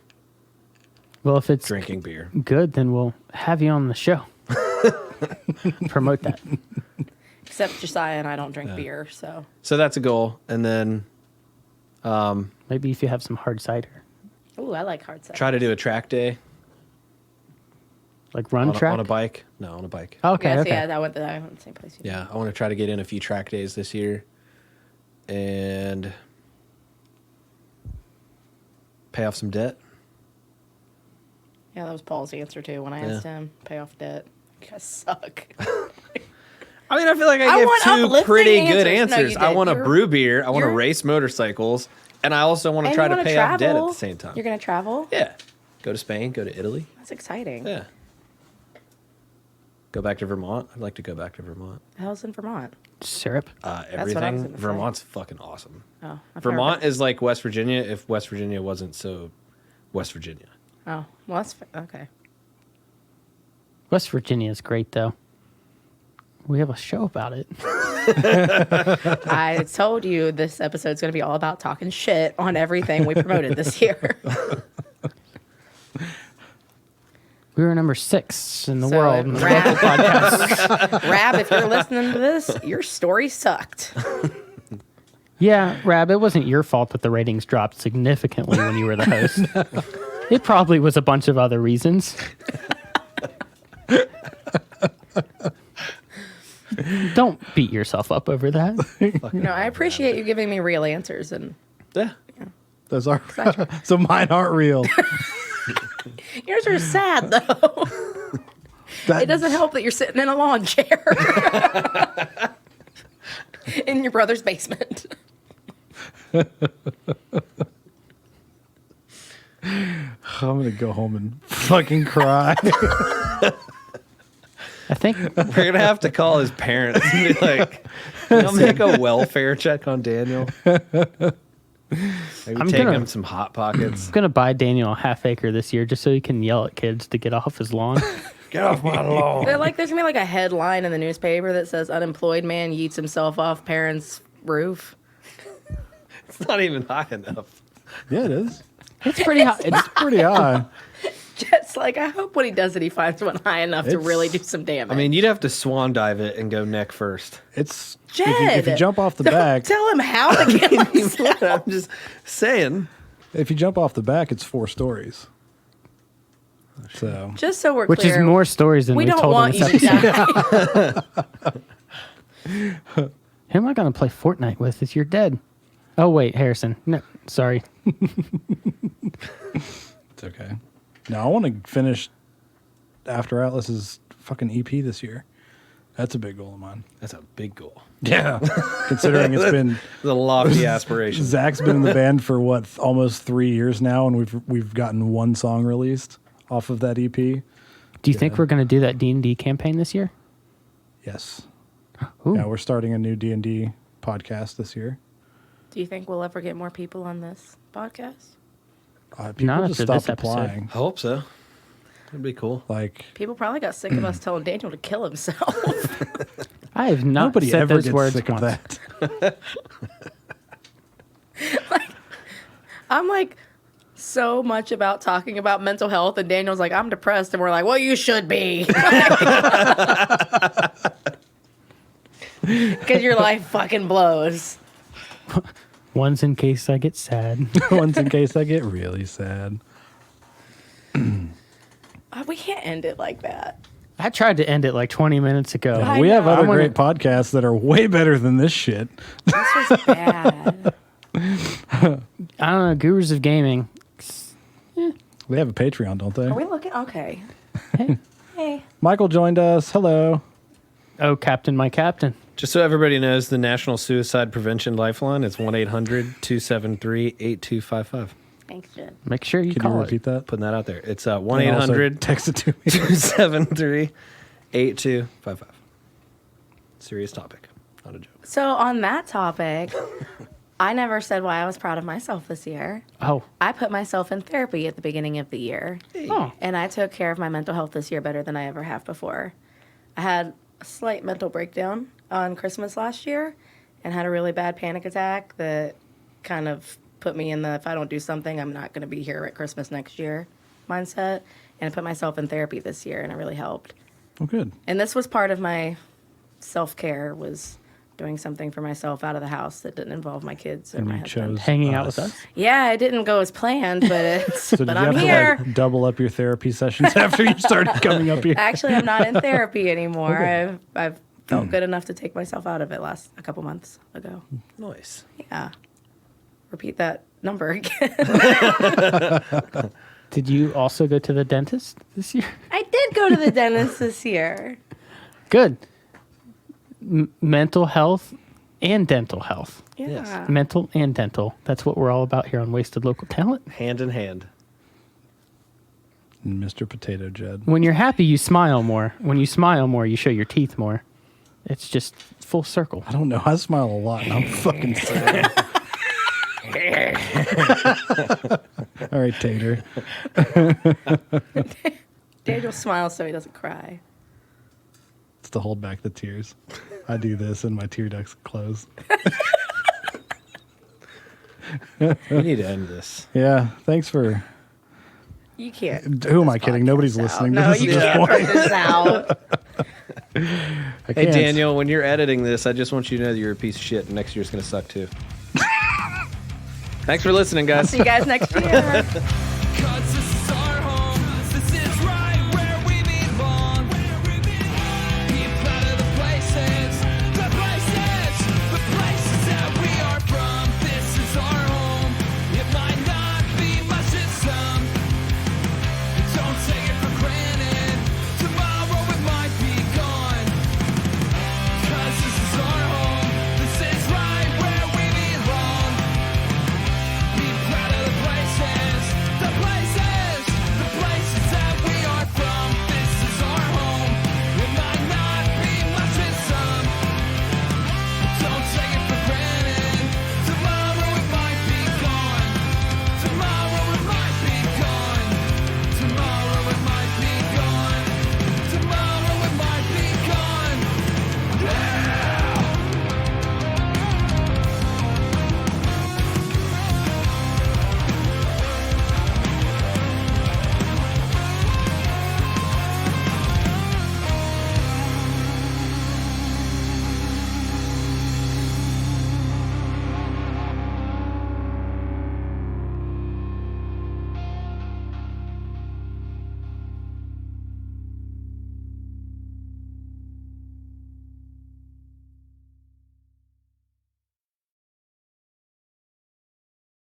Well, if it's drinking beer. good, then we'll have you on the show. Promote that. Except Josiah and I don't drink beer, so. So that's a goal. And then Maybe if you have some hard cider, Ooh, I like hard cider. try to do a track day like run on track. on a bike. No, on a bike. Okay, Yes, okay. yeah, I went the same place. You Yeah, I want to try to get in a few track days this year and pay off some debt. Yeah, that was Paul's answer too when I Yeah. asked him pay off debt. You guys suck. I mean, I feel like I I want give two uplifting pretty good answers. No, answers. you I did. want to You're- brew beer. I want to you're- race motorcycles. And I also want to And try you to wanna pay off debt at travel. the same time. You're gonna travel? Yeah. Go to Spain, go to Italy. That's exciting. Yeah. Go back to Vermont. I'd like to go back to Vermont. The hell's in Vermont? Syrup. what I was Everything. gonna say. Vermont's fucking awesome. Oh, I've never Vermont been. is like West Virginia if West Virginia wasn't so West Virginia. Oh, well, that's okay. West Virginia is great though. We have a show about it. I told you this episode's going to be all about talking shit on everything we promoted this year. We were number 6 in the So, world. in the Rab- local podcast. Rab, if you're listening to this, your story sucked. Yeah, Rab, it wasn't your fault that the ratings dropped significantly when you were the host. It probably was a bunch of other reasons. Don't beat yourself up over that. No, I appreciate you giving me real answers, and Yeah. Those are so mine aren't real. yours are sad though. It doesn't help that you're sitting in a lawn chair in your brother's basement. I'm gonna go home and fucking cry. I think We're going to have to call his parents and be like, I'll make a welfare check on Daniel. Maybe I'm take gonna- him some Hot Pockets. I'm going to buy Daniel a half acre this year just so he can yell at kids to get off his lawn. Get off my lawn. There's gonna be like a headline in the newspaper that says "Unemployed man yeets himself off parents' roof." It's not even high enough. Yeah, it is. It's pretty hot. It's pretty high. Just like I hope when he does it, he finds one high enough to It's- really do some damage. I mean, you'd have to swan dive it and go neck first. It's Jed, if you jump off the don't back. tell him how to get himself. I'm just saying. If you jump off the back, it's 4 stories. So Just so we're Which clear, is more stories than we we've don't told in want this you to episode. die. Who am I going to play Fortnite with if you're dead? Oh, wait, Harrison. No, sorry. it's okay. No, I want to finish After Atlas's fucking EP this year. That's a big goal of mine. That's a big goal. Yeah. Considering it's been The lofty aspiration. Zach's been in the band for what, almost 3 years now, and we've gotten 1 song released off of that EP. Do you think we're going to do that D&D campaign this year? Yes. Ooh. Yeah, we're starting a new D&D podcast this year. Do you think we'll ever get more people on this podcast? People Not just after this stopped episode. applying. I hope so. That'd be cool. Like People probably got sick of us telling Daniel to kill himself. I have not nobody said ever those gets words sick once. of that. I'm like so much about talking about mental health, and Daniel's like, I'm depressed, and we're like, well, you should be. Because your life fucking blows. One's in case I get sad. Once in case I get really sad. We can't end it like that. I tried to end it like 20 minutes ago. I We have know. other I wanna- great podcasts that are way better than this shit. This was bad. I don't know. Gurus of Gaming. They have a Patreon, don't they? Are we looking? Okay. Hey. Michael joined us. Hello. Oh, Captain, my Captain. Just so everybody knows, the National Suicide Prevention Lifeline is 1-800-273-8255. Thanks, Jen. Make sure you Can you call repeat that? Putting that out there. It's And also 1-800 text it to me. 273-8255. Serious topic, not a joke. So on that topic, I never said why I was proud of myself this year. Oh. I put myself in therapy at the beginning of the year. Oh. And I took care of my mental health this year better than I ever have before. I had a slight mental breakdown on Christmas last year and had a really bad panic attack that kind of put me in the, if I don't do something, I'm not going to be here at Christmas next year mindset. And I put myself in therapy this year, and it really helped. Oh, good. And this was part of my self-care, was doing something for myself out of the house that didn't involve my kids or And my you husband. chose Hanging out with us. Yeah, it didn't go as planned, but it's, So did but you I'm have here. to like double up your therapy sessions after you started coming up here? Actually, I'm not in therapy anymore. Okay. I've felt good enough to take myself out of it a couple months ago. Nice. Yeah. Repeat that number again. Did you also go to the dentist this year? I did go to the dentist this year. Good. Mental health and dental health. Yeah. Yes. Mental and dental. That's what we're all about here on Wasted Local Talent. Hand in hand. Mr. Potato Jed. When you're happy, you smile more. When you smile more, you show your teeth more. It's just full circle. I don't know. I smile a lot and I'm fucking sad. All right, Tater. Daniel smiles so he doesn't cry. It's to hold back the tears. I do this and my tear ducts close. We need to end this. Yeah, thanks for... You can't. Who am put I this kidding? podcast Nobody's out. listening to No, this you at this can't point. put this out. I Hey, can't. Daniel, when you're editing this, I just want you to know that you're a piece of shit, and next year's going to suck too. Thanks for listening, guys. See you guys next year.